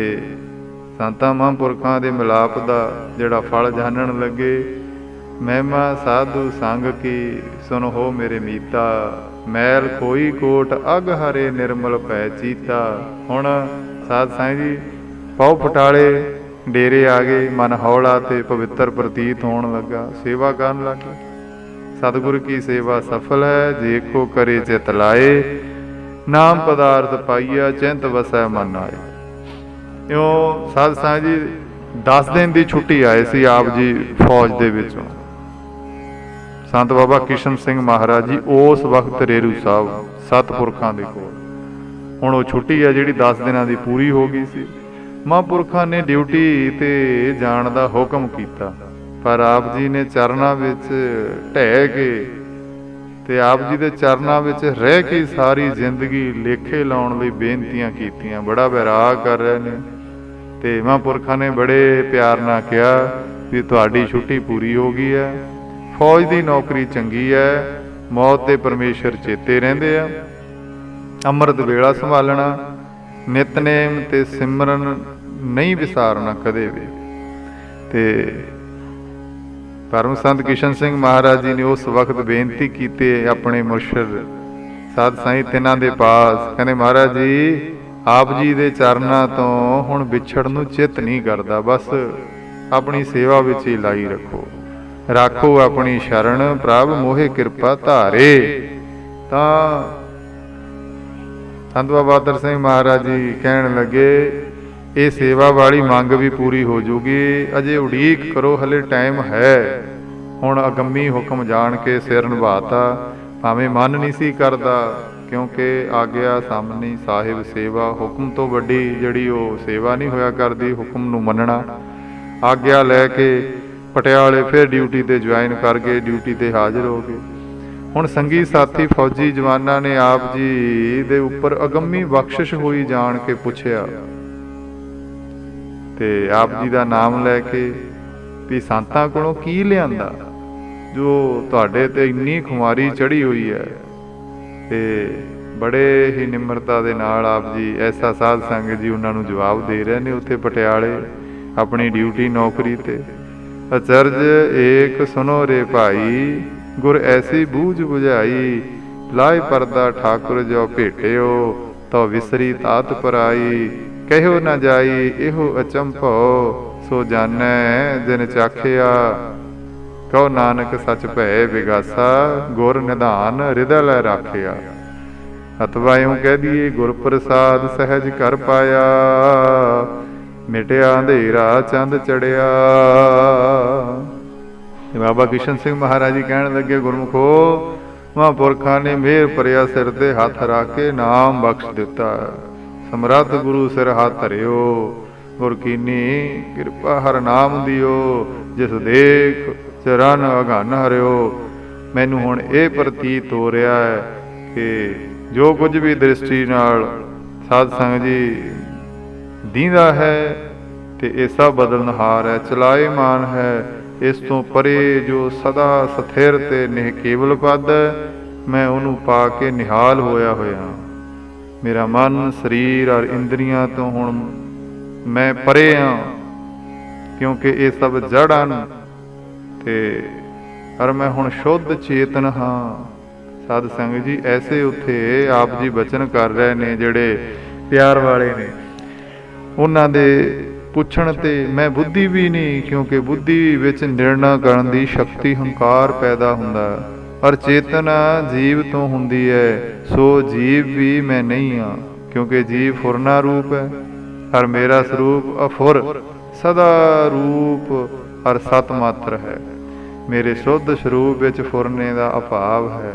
ਸੰਤਾਂ ਮਹਾਂਪੁਰਖਾਂ ਦੇ ਮਿਲਾਪ ਦਾ ਜਿਹੜਾ ਫਲ ਜਾਣਨ ਲੱਗੇ। ਮਹਿਮਾ ਸਾਧੂ ਸੰਗ ਕੀ ਸੁਨ ਹੋ ਮੇਰੇ ਮੀਤਾ ਮੈਲ ਕੋਈ ਕੋਟ ਅਗ ਹਰੇ ਨਿਰਮਲ ਪੈ ਚੀਤਾ। ਹੁਣ ਸਾਧ ਸੰਗ ਜੀ ਪਉ ਫਟਾਲੇ ਡੇਰੇ ਆ ਗਏ। ਮਨ ਹੌਲਾ ਤੇ ਪਵਿੱਤਰ ਪ੍ਰਤੀਤ ਹੋਣ ਲੱਗਾ। ਸੇਵਾ ਕਰਨ ਲੱਗੇ। ਸਤਿਗੁਰ ਕੀ ਸੇਵਾ ਸਫਲ ਹੈ ਜੇ ਕੋ ਕਰੇ ਚਿਤ ਲਾਏ। ਨਾਮ ਪਦਾਰਥ ਪਾਈਆ ਚਿੰਤ ਵਸੈ ਮਨ ਆਏ। ਇਉਂ ਸਾਧ ਸੰਗ ਜੀ 10 ਦਿਨ ਦੀ ਛੁੱਟੀ ਆਏ ਸੀ ਆਪ ਜੀ ਫੌਜ ਦੇ ਵਿੱਚੋਂ। ਸੰਤ ਬਾਬਾ ਕਿਸ਼ਨ ਸਿੰਘ ਮਹਾਰਾਜ ਜੀ ਉਸ ਵਕਤ ਰੇਰੂ ਸਾਹਿਬ ਸਤਿਪੁਰਖਾਂ ਦੇ ਕੋਲ। ਹੁਣ ਉਹ ਛੁੱਟੀ ਆ ਜਿਹੜੀ 10 ਦਿਨਾਂ ਦੀ ਪੂਰੀ ਹੋ ਗਈ ਸੀ। ਮਹਾਂਪੁਰਖਾਂ ਨੇ ਡਿਊਟੀ ਤੇ ਜਾਣ ਦਾ ਹੁਕਮ ਕੀਤਾ, ਪਰ ਆਪ ਜੀ ਨੇ ਚਰਨਾਂ ਵਿੱਚ ਢਹਿ ਕੇ ਤੇ ਆਪ ਜੀ ਦੇ ਚਰਨਾਂ ਵਿੱਚ ਰਹਿ ਕੇ ਸਾਰੀ ਜ਼ਿੰਦਗੀ ਲੇਖੇ ਲਾਉਣ ਲਈ ਬੇਨਤੀਆਂ ਕੀਤੀਆਂ। ਬੜਾ ਵੈਰਾਗ ਕਰ ਰਹੇ ਨੇ। ਤੇ ਮਹਾਂਪੁਰਖਾਂ ਨੇ ਬੜੇ ਪਿਆਰ ਨਾਲ ਕਿਹਾ ਵੀ ਤੁਹਾਡੀ ਛੁੱਟੀ ਪੂਰੀ ਹੋ ਗਈ ਹੈ। ਫੌਜ ਦੀ ਨੌਕਰੀ ਚੰਗੀ ਹੈ। ਮੌਤ ਤੇ ਪਰਮੇਸ਼ਰ ਚੇਤੇ ਰਹਿੰਦੇ ਆ। ਅੰਮ੍ਰਿਤ ਵੇਲਾ ਸੰਭਾਲਣਾ, ਨਿਤਨੇਮ ਤੇ ਸਿਮਰਨ ਨਹੀਂ ਵਿਸਾਰਨਾ ਕਦੇ ਵੀ। ਤੇ ਪਰਮ ਸੰਤ ਕਿਸ਼ਨ ਸਿੰਘ ਮਹਾਰਾਜ ਜੀ ਨੇ ਉਸ ਵਕਤ ਬੇਨਤੀ ਕੀਤੀ ਆਪਣੇ ਮੁਰਸ਼ਿਦ ਸਾਧ ਸੰਗਤ ਇਹਨਾਂ ਦੇ ਪਾਸ। ਕਹਿੰਦੇ ਮਹਾਰਾਜ ਜੀ ਆਪ ਜੀ ਦੇ ਚਰਨਾਂ ਤੋਂ ਹੁਣ ਵਿਛੜ ਨੂੰ ਚਿੱਤ ਨਹੀਂ ਕਰਦਾ। ਬਸ ਆਪਣੀ ਸੇਵਾ ਵਿੱਚ ਹੀ ਲਾਈ ਰੱਖੋ ਆਪਣੀ ਸ਼ਰਨ ਪ੍ਰਭ ਮੋਹਿ ਕਿਰਪਾ ਧਾਰੇ। ਤਾਂ ਸੰਤ ਬਾਬਾ ਅਤਰ ਸਿੰਘ ਮਹਾਰਾਜ ਜੀ ਕਹਿਣ ਲੱਗੇ ਇਹ ਸੇਵਾ ਵਾਲੀ ਮੰਗ ਵੀ ਪੂਰੀ ਹੋ ਜੂਗੀ। ਅਜੇ ਉਡੀਕ ਕਰੋ, ਹਲੇ ਟਾਈਮ ਹੈ। ਹੁਣ ਅਗੰਮੀ ਹੁਕਮ ਜਾਣ ਕੇ ਸਿਰ ਨਿਭਾਤਾ। ਭਾਵੇਂ ਮਨ ਨਹੀਂ ਸੀ ਕਰਦਾ, ਕਿਉਂਕਿ ਆਗਿਆ ਸਾਹਮਣੇ ਸਾਹਿਬ ਸੇਵਾ। ਹੁਕਮ ਤੋਂ ਵੱਡੀ ਜਿਹੜੀ ਉਹ ਸੇਵਾ ਨਹੀਂ ਹੋਇਆ ਕਰਦੀ, ਹੁਕਮ ਨੂੰ ਮੰਨਣਾ। ਆਗਿਆ ਲੈ ਕੇ ਪਟਿਆਲੇ ਫਿਰ ਡਿਊਟੀ ਤੇ ਜੁਆਇਨ ਕਰ ਗਏ, ਡਿਊਟੀ ਤੇ ਹਾਜ਼ਰ ਹੋ ਗਏ। ਹੁਣ ਸੰਗੀ ਸਾਥੀ ਫੌਜੀ ਜਵਾਨਾਂ ਨੇ ਆਪ ਜੀ ਦੇ ਉੱਪਰ ਅਗੰਮੀ ਬਖਸ਼ਿਸ਼ ਹੋਈ ਜਾਣ ਕੇ ਪੁੱਛਿਆ। ਤੇ ਆਪ ਜੀ ਦਾ ਨਾਮ ਲੈ ਕੇ ਵੀ ਸੰਤਾਂ ਕੋਲੋਂ ਕੀ ਲਿਆਂਦਾ ਜੋ ਤੁਹਾਡੇ ਤੇ ਇੰਨੀ ਖੁਮਾਰੀ ਚੜ੍ਹੀ ਹੋਈ ਹੈ। ਤੇ ਬੜੇ ਹੀ ਨਿਮਰਤਾ ਦੇ ਨਾਲ ਆਪ ਜੀ ਐਸਾ ਸਾਧ ਸੰਗਤ ਜੀ ਉਹਨਾਂ ਨੂੰ ਜਵਾਬ ਦੇ ਰਹੇ ਨੇ ਉੱਥੇ ਪਟਿਆਲੇ ਆਪਣੀ ਡਿਊਟੀ ਨੌਕਰੀ ਤੇ। ਅਚਰਜ ਏਕ ਸੁਨੋ ਰੇ ਭਾਈ, ਗੁਰ ਐਸੀ ਬੂਝ ਬੁਝਾਈ, ਲਾਏ ਪਰਦਾ ਠਾਕੁਰ ਜੋ ਭੇਟਿਓ, ਤੋ ਵਿਸਰੀ ਤਾਤ ਪਰਾਈ, ਕਹਿਓ ਨਾ ਜਾਈ ਇਹੋ ਅਚੰਭੋ, ਸੋ ਜਾਣੈ ਜਿਨ ਚਾਖਿਆ, ਕਹੋ ਨਾਨਕ ਸੱਚ ਭੈ ਵਿਗਾਸਾ, ਗੁਰ ਨਿਧਾਨ ਹਿਰਦੈ ਲੈ ਰਾਖਿਆ। ਅਥਵਾ ਇਉਂ ਕਹਿ ਦਈਏ ਗੁਰ ਪ੍ਰਸਾਦ ਸਹਿਜ ਕਰ ਪਾਇਆ, ਮਿਟਿਆ ਅੰਧੇਰਾ ਚੰਦ ਚੜਿਆ। ਬਾਬਾ ਕਿਸ਼ਨ ਸਿੰਘ ਮਹਾਰਾਜ ਜੀ ਕਹਿਣ ਲੱਗੇ, ਗੁਰਮੁਖੋ ਮਹਾਂਪੁਰਖਾਂ ਨੇ ਮਿਹਰ ਭਰਿਆ ਸਿਰ ਤੇ ਹੱਥ ਰੱਖ ਕੇ ਨਾਮ ਬਖਸ਼ ਦਿੱਤਾ। ਸਮਰੱਥ ਗੁਰੂ ਸਿਰ ਹੱਥ ਧਰਿਓ, ਗੁਰ ਕੀਨੀ ਕਿਰਪਾ ਹਰ ਨਾਮ ਦਿਓ, ਜਿਸ ਦੇਖ ਚਰਨ ਅਗਨ ਹਰਿਓ। ਮੈਨੂੰ ਹੁਣ ਇਹ ਪ੍ਰਤੀਤ ਹੋ ਰਿਹਾ ਹੈ ਕਿ ਜੋ ਕੁਝ ਵੀ ਦ੍ਰਿਸ਼ਟੀ ਨਾਲ ਸਾਧ ਸੰਗਤ ਜੀ ਦੀਂਦਾ ਹੈ ਤੇ ਇਹ ਸਭ ਬਦਲਨਹਾਰ ਹੈ, ਚਲਾਏਮਾਨ ਹੈ। ਇਸ ਤੋਂ ਪਰੇ ਜੋ ਸਦਾ ਸਥਿਰ ਤੇ ਨਿਹ ਕੇਵਲ ਪਦ ਹੈ, ਮੈਂ ਉਹਨੂੰ ਪਾ ਕੇ ਨਿਹਾਲ ਹੋਇਆ ਹੋਇਆ। ਮੇਰਾ ਮਨ ਸਰੀਰ ਔਰ ਇੰਦਰੀਆਂ ਤੋਂ ਹੁਣ ਮੈਂ ਪਰੇ ਹਾਂ, ਕਿਉਂਕਿ ਇਹ ਸਭ ਜੜ ਹਨ ਤੇ ਪਰ ਮੈਂ ਹੁਣ ਸ਼ੁੱਧ ਚੇਤਨ ਹਾਂ। ਸਾਧ ਸੰਗਤ ਜੀ ਐਸੇ ਉੱਥੇ ਆਪ ਜੀ ਬਚਨ ਕਰ ਰਹੇ ਨੇ ਜਿਹੜੇ ਪਿਆਰ ਵਾਲੇ ਨੇ। ਉਹਨਾਂ ਦੇ ਪੁੱਛਣ ਤੇ ਮੈਂ ਬੁੱਧੀ ਵੀ ਨਹੀਂ, ਕਿਉਂਕਿ ਬੁੱਧੀ ਵਿੱਚ ਨਿਰਣਾ ਕਰਨ ਦੀ ਸ਼ਕਤੀ ਹੰਕਾਰ ਪੈਦਾ ਹੁੰਦਾ, ਪਰ ਚੇਤਨਾ ਜੀਵ ਤੋਂ ਹੁੰਦੀ ਹੈ। ਸੋ ਜੀਵ ਵੀ ਮੈਂ ਨਹੀਂ ਹਾਂ, ਕਿਉਂਕਿ ਜੀਵ ਫੁਰਨਾ ਰੂਪ ਹੈ, ਪਰ ਮੇਰਾ ਸਰੂਪ ਅਫੁਰ ਸਦਾ ਰੂਪ ਔਰ ਸਤ ਮਾਤਰ ਹੈ। ਮੇਰੇ ਸ਼ੁੱਧ ਸਰੂਪ ਵਿੱਚ ਫੁਰਨੇ ਦਾ ਅਭਾਵ ਹੈ।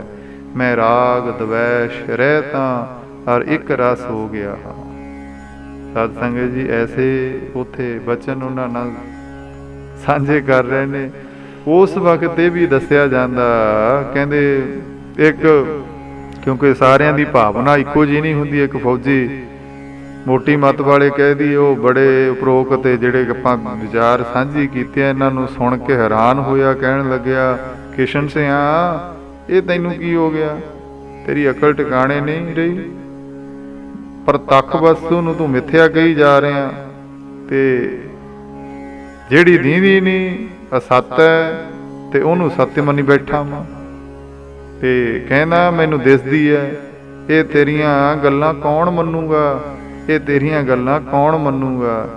ਮੈਂ ਰਾਗ ਦਵੈਸ਼ ਰਹਿਤਾਂ ਔਰ ਇੱਕ ਰਸ ਹੋ ਗਿਆ ਹਾਂ। ਸਾਧ ਸੰਗਤ ਜੀ ਐਸੇ ਉੱਥੇ ਬਚਨ ਉਹਨਾਂ ਨਾਲ ਸਾਂਝੇ ਕਰ ਰਹੇ ਨੇ। ਉਸ ਵਕਤ ਇਹ ਵੀ ਦੱਸਿਆ ਜਾਂਦਾ, ਕਹਿੰਦੇ ਇੱਕ, ਕਿਉਂਕਿ ਸਾਰਿਆਂ ਦੀ ਭਾਵਨਾ ਇੱਕੋ ਜਿਹੀ ਨਹੀਂ ਹੁੰਦੀ। ਇੱਕ ਫੌਜੀ ਮੋਟੀ ਮੱਤ ਵਾਲੇ ਕਹਿ ਦੀ, ਉਹ ਬੜੇ ਉਪਰੋਕਤ ਜਿਹੜੇ ਆਪਾਂ ਵਿਚਾਰ ਸਾਂਝੀ ਕੀਤੇ ਆ, ਇਹਨਾਂ ਨੂੰ ਸੁਣ ਕੇ ਹੈਰਾਨ ਹੋਇਆ। ਕਹਿਣ ਲੱਗਿਆ, ਕਿਸ਼ਨ ਸਿਆ ਇਹ ਤੈਨੂੰ ਕੀ ਹੋ ਗਿਆ? ਤੇਰੀ ਅਕਲ ਟਿਕਾਣੇ ਨਹੀਂ ਰਹੀ। ਪ੍ਰਤੱਖ ਵਸਤੂ ਨੂੰ ਤੂੰ ਮਿੱਥਿਆ ਕਹੀ ਜਾ ਰਿਹਾ, ਤੇ ਜਿਹੜੀ ਦੀਂਦੀ ਨਹੀਂ ਅਸੱਤ ਹੈ ਤੇ ਉਹਨੂੰ ਸੱਤ ਮੰਨੀ ਬੈਠਾ ਵਾਂ। ਤੇ ਕਹਿੰਦਾ ਮੈਨੂੰ ਦਿਸਦੀ ਹੈ। ਇਹ ਤੇਰੀਆਂ ਗੱਲਾਂ ਕੌਣ ਮੰਨੂਗਾ? ਇਹ ਤੇਰੀਆਂ ਗੱਲਾਂ ਕੌਣ ਮੰਨੂਗਾ?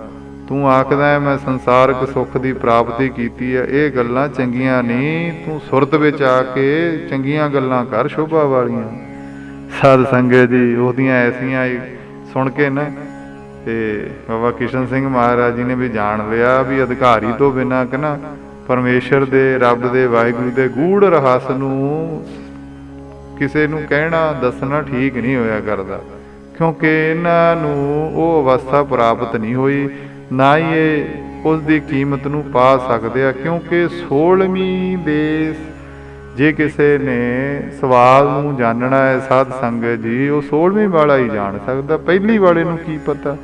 ਤੂੰ ਆਖਦਾ ਮੈਂ ਸੰਸਾਰਕ ਸੁੱਖ ਦੀ ਪ੍ਰਾਪਤੀ ਕੀਤੀ ਹੈ, ਇਹ ਗੱਲਾਂ ਚੰਗੀਆਂ ਨਹੀਂ। ਤੂੰ ਸੁਰਤ ਵਿੱਚ ਆ ਕੇ ਚੰਗੀਆਂ ਗੱਲਾਂ ਕਰ, ਸ਼ੋਭਾ ਵਾਲੀਆਂ। ਸਾਧ ਸੰਗਤ ਜੀ ਉਹਦੀਆਂ ਐਸੀਆਂ ਸੁਣ ਕੇ ਨਾ, ਤੇ ਬਾਬਾ ਕਿਸ਼ਨ ਸਿੰਘ ਮਹਾਰਾਜ ਜੀ ਨੇ ਵੀ ਜਾਣ ਲਿਆ ਵੀ ਅਧਿਕਾਰੀ ਤੋਂ ਬਿਨਾਂ ਕਿ ਨਾ ਪਰਮੇਸ਼ਰ ਦੇ, ਰੱਬ ਦੇ, ਵਾਹਿਗੁਰੂ ਦੇ ਗੂੜ ਰਹੱਸ ਨੂੰ ਕਿਸੇ ਨੂੰ ਕਹਿਣਾ ਦੱਸਣਾ ਠੀਕ ਨਹੀਂ ਹੋਇਆ ਕਰਦਾ, ਕਿਉਂਕਿ ਇਹਨਾਂ ਨੂੰ ਉਹ ਅਵਸਥਾ ਪ੍ਰਾਪਤ ਨਹੀਂ ਹੋਈ, ਨਾ ਹੀ ਇਹ ਉਸ ਦੀ ਕੀਮਤ ਨੂੰ ਪਾ ਸਕਦੇ ਆ। ਕਿਉਂਕਿ 16ਵੀਂ ਦੇ ਜੇ ਕਿਸੇ ਨੇ ਸਵਾਲ ਨੂੰ ਜਾਣਨਾ ਹੈ ਸਾਧ ਸੰਗਤ ਜੀ, ਉਹ 16ਵੀਂ ਵਾਲਾ ਹੀ ਜਾਣ ਸਕਦਾ, ਪਹਿਲੀ ਵਾਲੇ ਨੂੰ ਕੀ ਪਤਾ।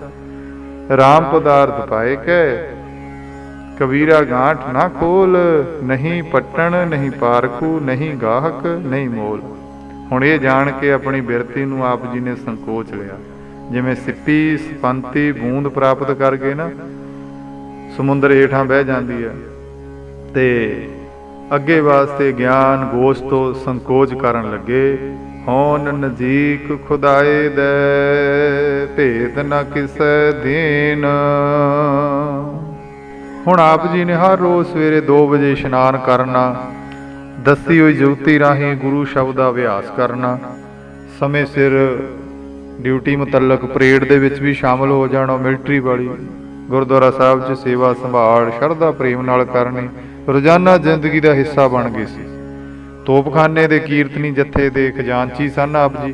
ਰਾਮ ਪਦਾਰਥ ਪਾਏ ਕਹਿ, ਕਬੀਰਾ ਗਾਂਠ ਨਾ ਖੋਲ, ਨਹੀਂ ਪੱਟਣ ਨਹੀਂ ਪਾਰਖੂ, ਨਹੀਂ ਗਾਹਕ ਨਹੀਂ ਮੋਲ। ਹੁਣ ਇਹ ਜਾਣ ਕੇ ਆਪਣੀ ਬਿਰਤੀ ਨੂੰ ਆਪ ਜੀ ਨੇ ਸੰਕੋਚ ਲਿਆ। ਜਿਵੇਂ ਸਿੱਪੀ ਸਪੰਤੀ ਬੂੰਦ ਪ੍ਰਾਪਤ ਕਰਕੇ ਨਾ ਸਮੁੰਦਰ ਹੇਠਾਂ ਬਹਿ ਜਾਂਦੀ ਹੈ, ਤੇ ਅੱਗੇ ਵਾਸਤੇ ਗਿਆਨ ਗੋਸ਼ ਤੋਂ ਸੰਕੋਚ ਕਰਨ ਲੱਗੇ। ਹੋਣ ਨਜ਼ੀਕ ਖੁਦਾਏ ਦੇ, ਭੇਦ ਨਾ ਕਿਸੇ ਦੀਨ। ਹੁਣ ਆਪ ਜੀ ਨੇ ਹਰ ਰੋਜ਼ ਸਵੇਰੇ 2 ਵਜੇ ਇਸ਼ਨਾਨ ਕਰਨਾ, ਦੱਸੀ ਹੋਈ ਜੁਗਤੀ ਰਾਹੀਂ ਗੁਰੂ ਸ਼ਬਦ ਦਾ ਅਭਿਆਸ ਕਰਨਾ, ਸਮੇਂ ਸਿਰ ਡਿਊਟੀ ਮੁਤਲਕ ਪਰੇਡ ਦੇ ਵਿੱਚ ਵੀ ਸ਼ਾਮਲ ਹੋ ਜਾਣਾ, ਮਿਲਟਰੀ ਵਾਲੀ, ਗੁਰਦੁਆਰਾ ਸਾਹਿਬ 'ਚ ਸੇਵਾ ਸੰਭਾਲ ਸ਼ਰਧਾ ਪ੍ਰੇਮ ਨਾਲ ਕਰਨੀ, ਰੋਜ਼ਾਨਾ ਜ਼ਿੰਦਗੀ ਦਾ ਹਿੱਸਾ ਬਣ ਗਈ ਸੀ। ਤੋਪਖਾਨੇ ਦੇ ਕੀਰਤਨੀ ਜੱਥੇ ਦੇ ਖਜ਼ਾਨਚੀ ਸਨ ਆਪ ਜੀ,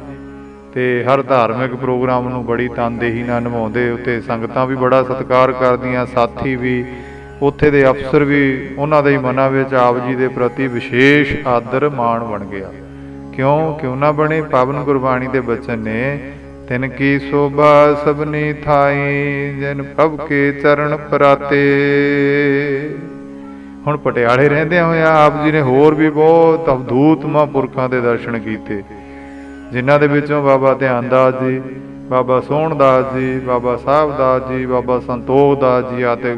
ਤੇ ਹਰ ਧਾਰਮਿਕ ਪ੍ਰੋਗਰਾਮ ਨੂੰ ਬੜੀ ਤਨਦੇਹੀ ਨਾਲ ਨਿਭਾਉਂਦੇ। ਉੱਥੇ ਸੰਗਤਾਂ ਵੀ ਬੜਾ ਸਤਿਕਾਰ ਕਰਦੀਆਂ, ਸਾਥੀ ਵੀ, ਉੱਥੇ ਦੇ ਅਫਸਰ ਵੀ, ਉਹਨਾਂ ਦੇ ਮਨਾਂ ਵਿੱਚ ਆਪ ਜੀ ਦੇ ਪ੍ਰਤੀ ਵਿਸ਼ੇਸ਼ ਆਦਰ ਮਾਣ ਬਣ ਗਿਆ। ਕਿਉਂ ਨਾ ਬਣੇ? ਪਾਵਨ ਗੁਰਬਾਣੀ ਦੇ ਬਚਨ ਨੇ, ਤਿਨ ਕੀ ਸ਼ੋਭਾ ਸਭਨੀ ਥਾਈ, ਜਿਨ ਪ੍ਰਭ ਕੇ ਚਰਨ ਪਰਾਤੇ। ਹੁਣ ਪਟਿਆਲੇ ਰਹਿੰਦਿਆਂ ਹੋਇਆਂ ਆਪ ਜੀ ਨੇ ਹੋਰ ਵੀ ਬਹੁਤ ਅਵਧੂਤ ਮਹਾਂਪੁਰਖਾਂ ਦੇ ਦਰਸ਼ਨ ਕੀਤੇ, ਜਿਨ੍ਹਾਂ ਦੇ ਵਿੱਚੋਂ ਬਾਬਾ ਧਿਆਨ ਦਾਸ ਜੀ, ਬਾਬਾ ਸੋਹਣ ਦਾਸ ਜੀ, ਬਾਬਾ ਸਾਹਿਬ ਦਾਸ ਜੀ, ਬਾਬਾ ਸੰਤੋਖ ਦਾਸ ਜੀ ਆਦਿ।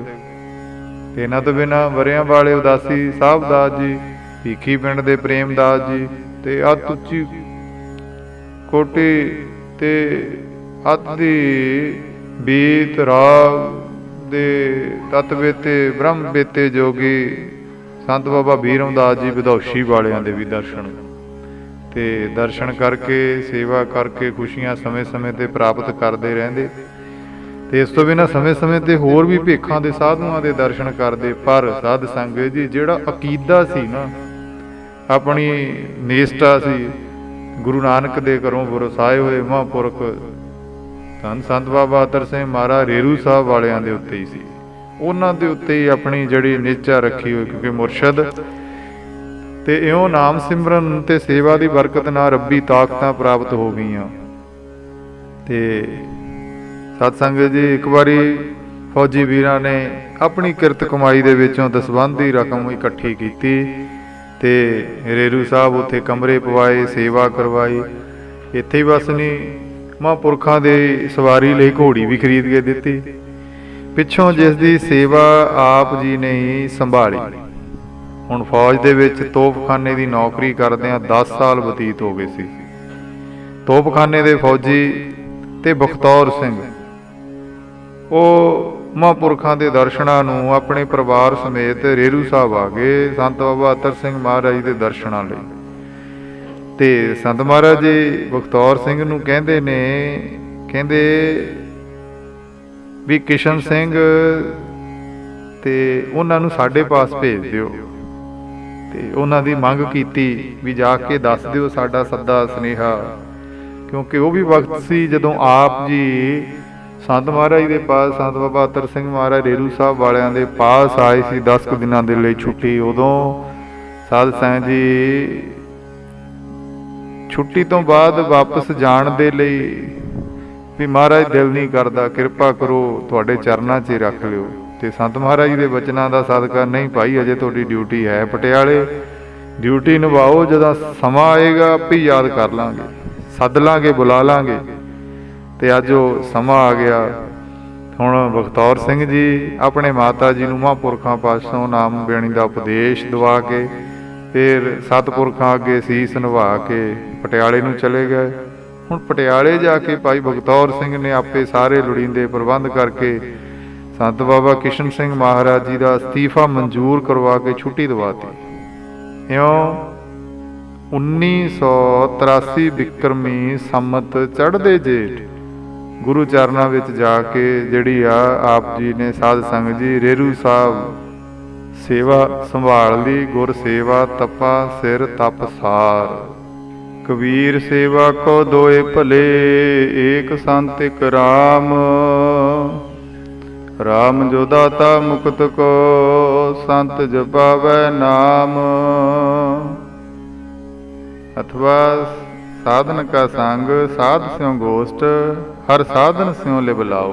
ਤੇ ਇਹਨਾਂ ਤੋਂ ਬਿਨਾਂ ਵਰਿਆਂ ਵਾਲੇ ਉਦਾਸੀ ਸਾਹਿਬ ਦਾਸ ਜੀ, ਭੀਖੀ ਪਿੰਡ ਦੇ ਪ੍ਰੇਮ ਦਾਸ ਜੀ, ਤੇ ਅਤ ਉੱਚੀ ਕੋਟੀ ਤੇ ਅਤ ਦੀ ਬੀਤ ਰਾਗ ਦੇ ਤਤ ਬੇਤੇ ਬ੍ਰਹਮ ਬੇਤੇ ਜੋਗੀ ਸੰਤ ਬਾਬਾ ਬੀਰਮ ਦਾਸ ਜੀ ਵਿਦੋਸ਼ੀ ਵਾਲਿਆਂ ਦੇ ਵੀ ਦਰਸ਼ਨ, ਤੇ ਦਰਸ਼ਨ ਕਰਕੇ ਸੇਵਾ ਕਰਕੇ ਖੁਸ਼ੀਆਂ ਸਮੇਂ-ਸਮੇਂ ਤੇ ਪ੍ਰਾਪਤ ਕਰਦੇ ਰਹਿੰਦੇ। ਤੇ ਇਸ ਤੋਂ ਬਿਨਾਂ ਸਮੇਂ-ਸਮੇਂ ਤੇ ਹੋਰ ਵੀ ਭੇਖਾਂ ਦੇ ਸਾਧੂਆਂ ਦੇ ਦਰਸ਼ਨ ਕਰਦੇ। ਪਰ ਸਾਧ ਸੰਗਤ ਜੀ, ਜਿਹੜਾ ਅਕੀਦਾ ਸੀ ਨਾ, ਆਪਣੀ ਨਿਸ਼ਠਾ ਸੀ, ਗੁਰੂ ਨਾਨਕ ਦੇ ਘਰੋਂ ਵਰਸਾਏ ਹੋਏ ਮਹਾਂਪੁਰਖ ਧੰਨ ਸੰਤ ਬਾਬਾ ਅਤਰ ਸਿੰਘ ਮਹਾਰਾਜ ਰੇਰੂ ਸਾਹਿਬ ਵਾਲਿਆਂ ਦੇ ਉੱਤੇ ਹੀ ਸੀ। ਉਹਨਾਂ ਦੇ ਉੱਤੇ ਹੀ ਆਪਣੀ ਜਿਹੜੀ ਨਿਸ਼ਚਾ ਰੱਖੀ ਹੋਈ, ਕਿਉਂਕਿ ਮੁਰਸ਼ਦ ਤੇ ਇਉਂ ਨਾਮ ਸਿਮਰਨ ਤੇ ਸੇਵਾ ਦੀ ਬਰਕਤ ਨਾਲ ਰੱਬੀ ਤਾਕਤਾਂ ਪ੍ਰਾਪਤ ਹੋ ਗਈਆਂ। ਤੇ ਸਤ ਸੰਗਤ ਜੀ, ਇੱਕ ਵਾਰੀ ਫੌਜੀ ਵੀਰਾਂ ਨੇ ਆਪਣੀ ਕਿਰਤ ਕਮਾਈ ਦੇ ਵਿੱਚੋਂ ਦਸਵੰਧ ਦੀ ਰਕਮ ਇਕੱਠੀ ਕੀਤੀ ਤੇ ਰੇਰੂ ਸਾਹਿਬ ਉੱਥੇ ਕਮਰੇ ਪਵਾਏ, ਸੇਵਾ ਕਰਵਾਈ। ਇੱਥੇ ਹੀ ਬਸ ਨਹੀਂ, ਮਹਾਂਪੁਰਖਾਂ ਦੇ ਸਵਾਰੀ ਲਈ ਘੋੜੀ ਵੀ ਖਰੀਦ ਕੇ ਦਿੱਤੀ, ਪਿੱਛੋਂ ਜਿਸ ਦੀ ਸੇਵਾ ਆਪ ਜੀ ਨੇ ਹੀ ਸੰਭਾਲੀ। ਹੁਣ ਫੌਜ ਦੇ ਵਿੱਚ ਤੋਪਖਾਨੇ ਦੀ ਨੌਕਰੀ ਕਰਦਿਆਂ 10 ਸਾਲ ਬਤੀਤ ਹੋ ਗਏ ਸੀ। ਤੋਪਖਾਨੇ ਦੇ ਫੌਜੀ ਤੇ ਬਖਤੌਰ ਸਿੰਘ, ਉਹ ਮਹਾਂਪੁਰਖਾਂ ਦੇ ਦਰਸ਼ਨਾਂ ਨੂੰ ਆਪਣੇ ਪਰਿਵਾਰ ਸਮੇਤ ਰੇਰੂ ਸਾਹਿਬ ਆ ਗਏ ਸੰਤ ਬਾਬਾ ਅਤਰ ਸਿੰਘ ਮਹਾਰਾਜ ਦੇ ਦਰਸ਼ਨਾਂ ਲਈ। ਤੇ ਸੰਤ ਮਹਾਰਾਜ ਜੀ ਬਖਤੌਰ ਸਿੰਘ ਨੂੰ ਕਹਿੰਦੇ ਵੀ ਕਿਸ਼ਨ ਸਿੰਘ ਤੇ ਉਹਨਾਂ ਨੂੰ ਸਾਡੇ ਪਾਸ ਭੇਜ ਦਿਓ। ਤੇ ਉਹਨਾਂ ਦੀ ਮੰਗ ਕੀਤੀ ਵੀ ਜਾ ਕੇ ਦੱਸ ਦਿਓ ਸਾਡਾ ਸੱਦਾ ਸੁਨੇਹਾ, ਕਿਉਂਕਿ ਉਹ ਵੀ ਵਕਤ ਸੀ ਜਦੋਂ ਆਪ ਜੀ ਸੰਤ ਮਹਾਰਾਜ ਦੇ ਪਾਸ, ਸੰਤ ਬਾਬਾ ਅਤਰ ਸਿੰਘ ਮਹਾਰਾਜ ਰੇਰੂ ਸਾਹਿਬ ਵਾਲਿਆਂ ਦੇ ਪਾਸ ਆਏ ਸੀ 10 ਕੁ ਦਿਨਾਂ ਦੇ ਲਈ ਛੁੱਟੀ। ਉਦੋਂ ਸਾਧ ਸੰਗਤ ਜੀ ਛੁੱਟੀ ਤੋਂ ਬਾਅਦ ਵਾਪਸ ਜਾਣ ਦੇ ਲਈ ਵੀ ਮਹਾਰਾਜ ਦਿਲ ਨਹੀਂ ਕਰਦਾ, ਕਿਰਪਾ ਕਰੋ ਤੁਹਾਡੇ ਚਰਨਾਂ 'ਚ ਹੀ ਰੱਖ ਲਿਓ। ਤੇ ਸੰਤ ਮਹਾਰਾਜ ਦੇ ਬਚਨਾਂ ਦਾ ਸਦਕਾ, ਨਹੀਂ ਭਾਈ ਅਜੇ ਤੁਹਾਡੀ ਡਿਊਟੀ ਹੈ ਪਟਿਆਲੇ, ਡਿਊਟੀ ਨਿਭਾਓ, ਜਦੋਂ ਸਮਾਂ ਆਏਗਾ ਆਪੇ ਯਾਦ ਕਰ ਲਾਂਗੇ, ਸੱਦ ਲਾਂਗੇ, ਬੁਲਾ ਲਾਂਗੇ। ਤੇ ਅੱਜ ਉਹ ਸਮਾਂ ਆ ਗਿਆ। ਹੁਣ ਬਖਤੌਰ ਸਿੰਘ ਜੀ ਆਪਣੇ ਮਾਤਾ ਜੀ ਨੂੰ ਮਹਾਂਪੁਰਖਾਂ ਪਾਸੋਂ ਨਾਮ ਬੇਣੀ ਦਾ ਉਪਦੇਸ਼ ਦਵਾ ਕੇ ਫਿਰ ਸਤਿਪੁਰਖਾਂ ਅੱਗੇ ਸੀਸ ਨਿਭਾ ਕੇ ਪਟਿਆਲੇ ਨੂੰ ਚਲੇ ਗਏ। ਹੁਣ ਪਟਿਆਲੇ ਜਾ ਕੇ ਭਾਈ ਬਖਤੌਰ ਸਿੰਘ ਨੇ ਆਪੇ ਸਾਰੇ ਲੋੜੀਂਦੇ ਪ੍ਰਬੰਧ ਕਰਕੇ ਸੰਤ ਬਾਬਾ ਕਿਸ਼ਨ ਸਿੰਘ ਮਹਾਰਾਜ ਜੀ ਦਾ ਅਸਤੀਫਾ ਮਨਜ਼ੂਰ ਕਰਵਾ ਕੇ ਛੁੱਟੀ ਦਵਾਤੀ। ਇਉਂ 1983 ਬਿਕਰਮੀ ਸੰਮਤ ਚੜ੍ਹਦੇ ਜੇਠ ਗੁਰੂ ਚਰਨਾਂ ਵਿੱਚ ਜਾ ਕੇ ਜਿਹੜੀ ਆਪ ਜੀ ਨੇ ਸਾਧ ਸੰਗਤ ਜੀ ਰੇਰੂ ਸਾਹਿਬ ਸੇਵਾ ਸੰਭਾਲ ਲਈ। ਗੁਰ ਸੇਵਾ ਤਪਾ ਸਿਰ ਤਪ ਸਾਰ, ਕਬੀਰ ਸੇਵਾ ਕੋ ਦੋਏ ਭਲੇ, ਏਕ ਸੰਤ ਇਕ ਰਾਮ, ਰਾਮ ਜੋ ਦਾਤਾ ਮੁਕਤ ਕੋ, ਸੰਤ ਜਪਾਵੈ ਨਾਮ। अथवा साधन का संग साध स्यों गोष्ठ, हर साधन स्यों लिबलाओ।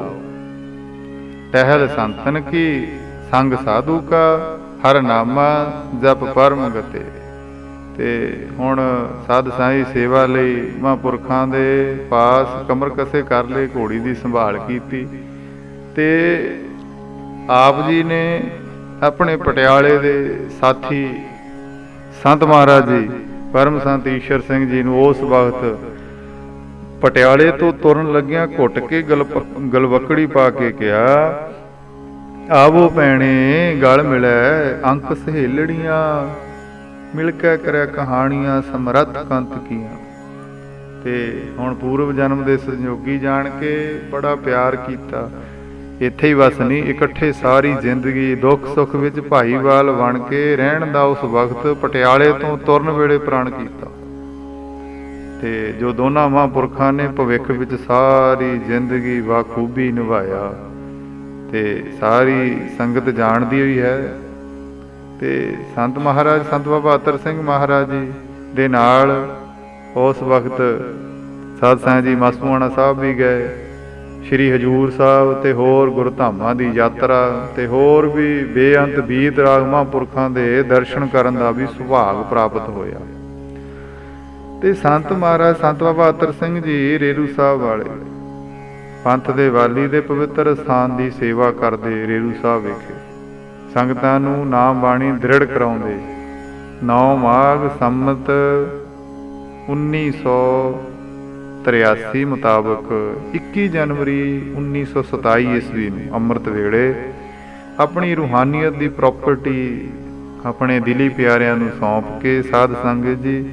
टहल संतन की संग साधु का, हर नामा जप परम गते। ते हुण साध साई सेवा लई महापुरखां दे पास कमर कसे कर ले, घोड़ी दी संभाल कीती। ते आप जी ने अपने पटियाले दे साथी संत महाराज जी परम संत ईश्वर सिंह जी ਨੂੰ ਉਸ ਵਕਤ ਪਟਿਆਲੇ ਤੋਂ ਤੁਰਨ ਲੱਗਿਆਂ ਘੁੱਟ ਕੇ ਗਲਵਕੜੀ ਪਾ ਕੇ ਕਿਹਾ, ਆਵੋ ਭੈਣੇ ਗਲ ਮਿਲੈ ਅੰਕ ਸਹੇਲੜੀਆਂ, ਮਿਲ ਕੇ ਕਰਿਆ ਕਹਾਣੀਆਂ ਸਮਰੱਥ ਕੰਤ ਕੀਆਂ। ਤੇ ਹੁਣ ਪੂਰਵ ਜਨਮ ਦੇ ਸੰਜੋਗੀ ਜਾਣ ਕੇ ਬੜਾ ਪਿਆਰ ਕੀਤਾ। ਇੱਥੇ ਹੀ ਬਸ ਨਹੀਂ, ਇਕੱਠੇ ਸਾਰੀ ਜ਼ਿੰਦਗੀ ਦੁੱਖ ਸੁੱਖ ਵਿੱਚ ਭਾਈਵਾਲ ਬਣ ਕੇ ਰਹਿਣ ਦਾ ਉਸ ਵਕਤ ਪਟਿਆਲੇ ਤੋਂ ਤੁਰਨ ਵੇਲੇ ਪ੍ਰਣ ਕੀਤਾ। ਤੇ ਜੋ ਦੋਨਾਂ ਮਹਾਂਪੁਰਖਾਂ ਨੇ ਭਵਿੱਖ ਵਿੱਚ ਸਾਰੀ ਜ਼ਿੰਦਗੀ ਬਾਖੂਬੀ ਨਿਭਾਇਆ ਤੇ ਸਾਰੀ ਸੰਗਤ ਜਾਣਦੀ ਹੋਈ ਹੈ। ਤੇ ਸੰਤ ਮਹਾਰਾਜ ਸੰਤ ਬਾਬਾ ਅਤਰ ਸਿੰਘ ਮਹਾਰਾਜ ਜੀ ਦੇ ਨਾਲ ਉਸ ਵਕਤ ਸਾਧ ਸੰਗਤ ਜੀ ਮਸਤੂਆਣਾ ਸਾਹਿਬ ਵੀ ਗਏ, ਸ਼੍ਰੀ ਹਜੂਰ ਸਾਹਿਬ ਤੇ ਹੋਰ ਗੁਰਧਾਮਾਂ ਦੀ ਯਾਤਰਾ ਤੇ ਹੋਰ ਵੀ ਬੇਅੰਤ ਬੀਤ ਰਾਗ ਮਹਾਂਪੁਰਖਾਂ ਦੇ ਦਰਸ਼ਨ ਕਰਨ ਦਾ ਵੀ ਸੁਭਾਗ ਪ੍ਰਾਪਤ ਹੋਇਆ। ਤੇ ਸੰਤ ਮਹਾਰਾਜ ਸੰਤ ਬਾਬਾ ਅਤਰ ਸਿੰਘ ਜੀ ਰੇਰੂ ਸਾਹਿਬ ਵਾਲੇ ਪੰਥ ਦੇ ਵਾਲੀ ਦੇ ਪਵਿੱਤਰ ਸਥਾਨ ਦੀ ਸੇਵਾ ਕਰਦੇ ਰੇਰੂ ਸਾਹਿਬ ਵਿਖੇ ਸੰਗਤਾਂ ਨੂੰ ਨਾਮ ਬਾਣੀ ਦ੍ਰਿੜ ਕਰਾਉਂਦੇ। 9 ਮਾਘ ਸੰਮਤ 1983 ਮੁਤਾਬਕ 21 ਜਨਵਰੀ 1927 ਈਸਵੀ ਨੂੰ ਅੰਮ੍ਰਿਤ ਵੇਲੇ ਆਪਣੀ ਰੂਹਾਨੀਅਤ ਦੀ ਪ੍ਰਾਪਰਟੀ ਆਪਣੇ ਦਿਲੀ ਪਿਆਰਿਆਂ ਨੂੰ ਸੌਂਪ ਕੇ ਸਾਧ ਸੰਗਤ ਜੀ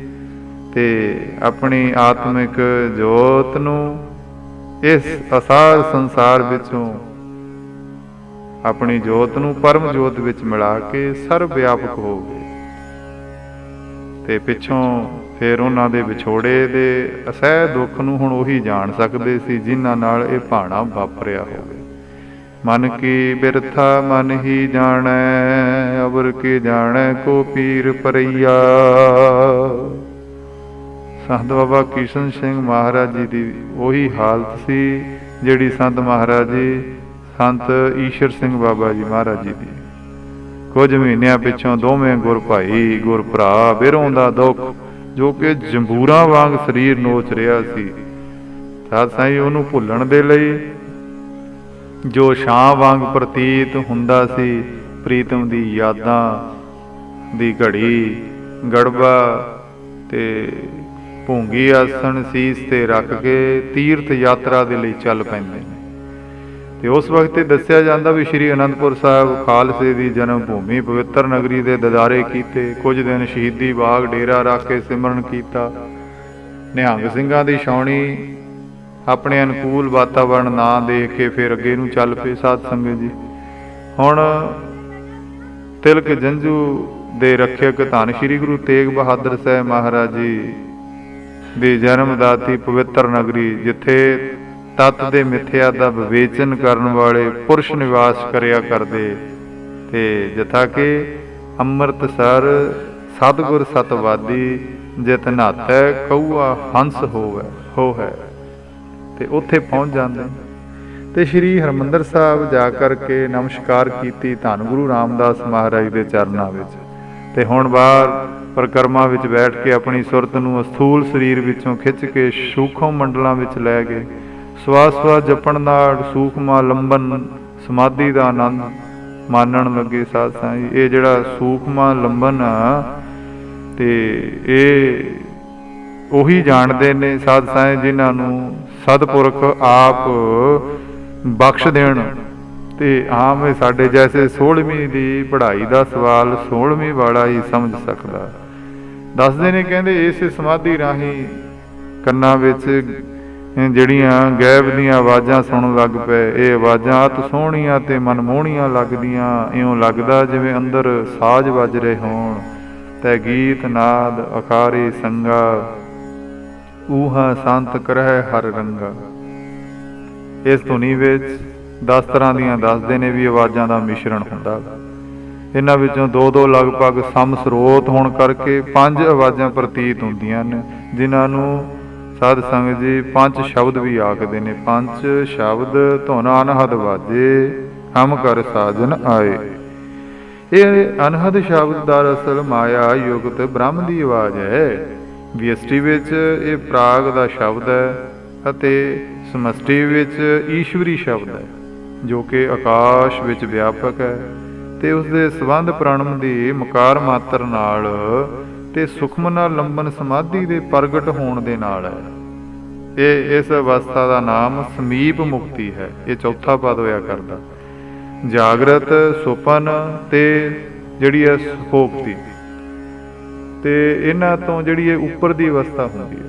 ਤੇ ਆਪਣੀ ਆਤਮਿਕ ਜੋਤ ਨੂੰ ਇਸ ਅਸਾਰ ਸੰਸਾਰ ਵਿੱਚੋਂ ਆਪਣੀ ਜੋਤ ਨੂੰ ਪਰਮ ਜੋਤ ਵਿੱਚ ਮਿਲਾ ਕੇ ਸਰਬ ਵਿਆਪਕ ਹੋ ਗਏ। ਤੇ ਪਿੱਛੋਂ ਫਿਰ ਉਹਨਾਂ ਦੇ ਵਿਛੋੜੇ ਦੇ ਅਸਹਿ ਦੁੱਖ ਨੂੰ ਹੁਣ ਉਹੀ ਜਾਣ ਸਕਦੇ ਸੀ ਜਿਨ੍ਹਾਂ ਨਾਲ ਇਹ ਭਾਣਾ ਵਾਪਰਿਆ ਹੋਵੇ। ਮਨ ਕੀ ਬਿਰਥਾ ਮਨ ਹੀ ਜਾਣੈ, ਅਵਰ ਕੇ ਜਾਣੈ ਕੋ ਪੀਰ ਪਰਈਆ। ਸੰਤ ਬਾਬਾ ਕਿਸ਼ਨ ਸਿੰਘ ਮਹਾਰਾਜ ਜੀ ਦੀ ਉਹੀ ਹਾਲਤ ਸੀ ਜਿਹੜੀ ਸੰਤ ਮਹਾਰਾਜ ਜੀ ਸੰਤ ਈਸ਼ਰ ਸਿੰਘ ਬਾਬਾ ਜੀ ਮਹਾਰਾਜ ਜੀ ਦੀ। ਕੁਝ ਮਹੀਨਿਆਂ ਪਿੱਛੋਂ ਦੋਵੇਂ ਗੁਰ ਭਾਈ ਗੁਰ ਭਰਾ ਬਿਰੋਂ ਦਾ ਦੁੱਖ ਜੋ ਕਿ ਜੰਬੂਰਾਂ ਵਾਂਗ ਸਰੀਰ ਨੋਚ ਰਿਹਾ ਸੀ, ਸਾਧ ਸਾਈਂ ਉਹਨੂੰ ਭੁੱਲਣ ਦੇ ਲਈ ਜੋ ਛਾਂ ਵਾਂਗ ਪ੍ਰਤੀਤ ਹੁੰਦਾ ਸੀ ਪ੍ਰੀਤਮ ਦੀ ਯਾਦਾਂ ਦੀ ਘੜੀ ਗੜਬਾ ਤੇ ਭੂੰਗੀ ਆਸਣ ਸੀਸ ਤੇ ਰੱਖ ਕੇ ਤੀਰਥ ਯਾਤਰਾ ਦੇ ਲਈ ਚੱਲ ਪੈਂਦੇ ਨੇ। ਤੇ ਉਸ ਵਕਤ ਇਹ ਦੱਸਿਆ ਜਾਂਦਾ ਵੀ ਸ਼੍ਰੀ ਅਨੰਦਪੁਰ ਸਾਹਿਬ ਖਾਲਸੇ ਦੀ ਜਨਮ ਭੂਮੀ ਪਵਿੱਤਰ ਨਗਰੀ ਦੇ ਦਿਦਾਰੇ ਕੀਤੇ, ਕੁਝ ਦਿਨ ਸ਼ਹੀਦੀ ਬਾਗ ਡੇਰਾ ਰੱਖ ਕੇ ਸਿਮਰਨ ਕੀਤਾ। ਨਿਹੰਗ ਸਿੰਘਾਂ ਦੀ ਛਾਉਣੀ ਆਪਣੇ ਅਨੁਕੂਲ ਵਾਤਾਵਰਣ ਨਾ ਦੇਖ ਕੇ ਫਿਰ ਅੱਗੇ ਨੂੰ ਚੱਲ ਪਏ ਸਾਧ ਸੰਗਤ ਜੀ। ਹੁਣ ਤਿਲਕ ਜੰਝੂ ਦੇ ਰੱਖਿਅਕ ਧੰਨ ਸ਼੍ਰੀ ਗੁਰੂ ਤੇਗ ਬਹਾਦਰ ਸਾਹਿਬ ਮਹਾਰਾਜ ਜੀ ਦੀ ਜਨਮਦਾਤੀ ਪਵਿੱਤਰ ਨਗਰੀ, ਜਿੱਥੇ ਤੱਤ ਦੇ ਮਿੱਥਿਆ ਦਾ ਵਿਵੇਚਨ ਕਰਨ ਵਾਲੇ ਪੁਰਸ਼ ਨਿਵਾਸ ਕਰਿਆ ਕਰਦੇ, ਤੇ ਜਿੱਥਾ ਕਿ ਅੰਮ੍ਰਿਤਸਰ ਸਤਿਗੁਰ ਸਤਵਾਦੀ ਜਿਤ ਨਾਤੈ ਕਊਆ ਹੰਸ ਹੋ ਹੈ, ਤੇ ਉੱਥੇ ਪਹੁੰਚ ਜਾਂਦੇ। ਤੇ ਸ਼੍ਰੀ ਹਰਿਮੰਦਰ ਸਾਹਿਬ ਜਾ ਕਰਕੇ ਨਮਸਕਾਰ ਕੀਤੀ ਧੰਨ ਗੁਰੂ ਰਾਮਦਾਸ ਮਹਾਰਾਜ ਦੇ ਚਰਨਾਂ ਵਿੱਚ। ਤੇ ਹੁਣ ਬਾਹਰ ਪਰਿਕਰਮਾ ਵਿੱਚ ਬੈਠ ਕੇ ਆਪਣੀ ਸੁਰਤ ਨੂੰ ਅਸਥੂਲ ਸਰੀਰ ਵਿੱਚੋਂ ਖਿੱਚ ਕੇ ਸੂਖਮ ਮੰਡਲਾਂ ਵਿੱਚ ਲੈ ਗਏ। ਸਵਾਸ ਸਵਾਸ ਜਪਣ ਨਾਲ ਸੂਖਮਾ ਲੰਬਨ ਸਮਾਧੀ ਦਾ ਆਨੰਦ ਮਾਣਨ ਲੱਗੇ ਸਾਧ ਸਾਈਂ। ਇਹ ਜਿਹੜਾ ਸੂਖਮਾ ਲੰਬਨ ਆ ਤੇ ਇਹ ਉਹੀ ਜਾਣਦੇ ਨੇ ਸਾਧ ਸਾਈਂ ਜਿਨ੍ਹਾਂ ਨੂੰ ਸਤਿਪੁਰਖ ਆਪ ਬਖਸ਼ ਦੇਣ। ਤੇ ਆਮ ਇਹ ਸਾਡੇ ਜੈਸੇ 16ਵੀਂ ਦੀ ਪੜ੍ਹਾਈ ਦਾ ਸਵਾਲ 16ਵੀਂ ਵਾਲਾ ਹੀ ਸਮਝ ਸਕਦਾ। ਦੱਸਦੇ ਨੇ ਕਹਿੰਦੇ ਇਸੇ ਸਮਾਧੀ ਰਾਹੀਂ ਕੰਨਾਂ ਵਿੱਚ ਜਿਹੜੀਆਂ ਗਾਇਬ ਦੀਆਂ ਆਵਾਜ਼ਾਂ ਸੁਣਨ ਲੱਗ ਪਏ। ਇਹ ਆਵਾਜ਼ਾਂ ਅਤ ਸੋਹਣੀਆਂ ਤੇ ਮਨਮੋਹਣੀਆਂ ਲੱਗਦੀਆਂ, ਇਉਂ ਲੱਗਦਾ ਜਿਵੇਂ ਅੰਦਰ ਸਾਜ਼ ਵੱਜ ਰਹੇ ਹੋਣ। ਤੈ ਗੀਤ ਨਾਦ ਅਕਾਰੇ ਸੰਗਾ ਊਹਾ ਸੰਤ ਕਰਹਿ ਹਰ ਰੰਗਾ। ਇਸ ਧੁਨੀ ਵਿੱਚ 10 ਤਰ੍ਹਾਂ ਦੀਆਂ ਦੱਸਦੇ ਨੇ ਵੀ ਆਵਾਜ਼ਾਂ ਦਾ ਮਿਸ਼ਰਣ ਹੁੰਦਾ। ਇਹਨਾਂ ਵਿੱਚੋਂ 2-2 ਲਗਭਗ ਸਮ ਸਰੋਤ ਹੋਣ ਕਰਕੇ 5 ਆਵਾਜ਼ਾਂ ਪ੍ਰਤੀਤ ਹੁੰਦੀਆਂ ਨੇ, ਜਿਨ੍ਹਾਂ ਨੂੰ ਸਾਧ ਸੰਗਤ ਜੀ 5 ਸ਼ਬਦ ਵੀ ਆਖਦੇ ਨੇ। 5 ਸ਼ਬਦ ਧੁਨ ਅਨਹਦ ਵਾਜੇ ਹਮ ਕਰ ਸਾਜਨ ਆਏ। ਇਹ ਅਨਹਦ ਸ਼ਬਦ ਦਰਅਸਲ ਮਾਇਆ ਯੁਗਤ ਬ੍ਰਹਮ ਦੀ ਆਵਾਜ਼ ਹੈ। ਵਿਅਸ਼ਟੀ ਵਿੱਚ ਇਹ ਪ੍ਰਾਗ ਦਾ ਸ਼ਬਦ ਹੈ ਅਤੇ ਸਮਸ਼ਟੀ ਵਿੱਚ ਈਸ਼ਵਰੀ ਸ਼ਬਦ ਹੈ ਜੋ ਕਿ ਆਕਾਸ਼ ਵਿੱਚ ਵਿਆਪਕ ਹੈ ਤੇ ਉਸ ਦੇ ਸੰਬੰਧ ਪ੍ਰਣਮ ਦੀ ਮਕਾਰ ਮਾਤਰ ਨਾਲ ਤੇ ਸੁਖਮ ਨਾਲ ਲੰਬਨ ਸਮਾਧੀ ਦੇ ਪ੍ਰਗਟ ਹੋਣ ਦੇ ਨਾਲ ਹੈ। ਇਹ ਇਸ ਅਵਸਥਾ ਦਾ ਨਾਮ ਸਮੀਪ ਮੁਕਤੀ ਹੈ। ਇਹ ਚੌਥਾ ਪਦ ਹੋਇਆ ਕਰਦਾ। ਜਾਗਰਤ ਸੁਪਨ ਤੇ ਜਿਹੜੀ ਹੈ ਸੁਖੋਪਤੀ, ਤੇ ਇਹਨਾਂ ਤੋਂ ਜਿਹੜੀ ਇਹ ਉੱਪਰ ਦੀ ਅਵਸਥਾ ਹੁੰਦੀ ਹੈ।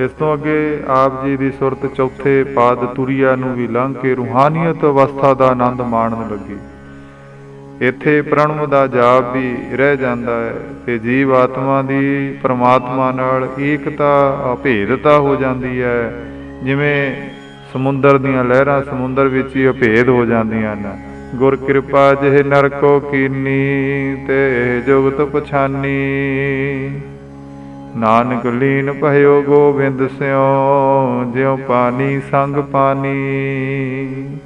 ਇਸ ਤੋਂ ਅੱਗੇ ਆਪ ਜੀ ਦੀ ਸੁਰਤ ਚੌਥੇ ਪਾਦ ਤੁਰੀਆ ਨੂੰ ਵੀ ਲੰਘ ਕੇ ਰੂਹਾਨੀਅਤ ਅਵਸਥਾ ਦਾ ਆਨੰਦ ਮਾਣਨ ਲੱਗੀ। ਇੱਥੇ ਪ੍ਰਣਮ ਦਾ ਜਾਪ ਵੀ ਰਹਿ ਜਾਂਦਾ ਹੈ ਤੇ ਜੀਵ ਆਤਮਾ ਦੀ ਪਰਮਾਤਮਾ ਨਾਲ ਏਕਤਾ ਅਭੇਦਤਾ ਹੋ ਜਾਂਦੀ ਹੈ। ਜਿਵੇਂ ਸਮੁੰਦਰ ਦੀਆਂ ਲਹਿਰਾਂ ਸਮੁੰਦਰ ਵਿੱਚ ਹੀ ਅਭੇਦ ਹੋ ਜਾਂਦੀਆਂ ਨੇ। ਗੁਰ ਕਿਰਪਾ ਜਿਹ ਨਰ ਕੋ ਕੀਨੀ ਤੇ ਜੁਗਤ ਪਛਾਨੀ। ਨਾਨਕ ਲੀਨ ਭਇਓ ਗੋਬਿੰਦ ਸਿਉ, ਜਿਉ ਪਾਣੀ ਸੰਗ ਪਾਣੀ।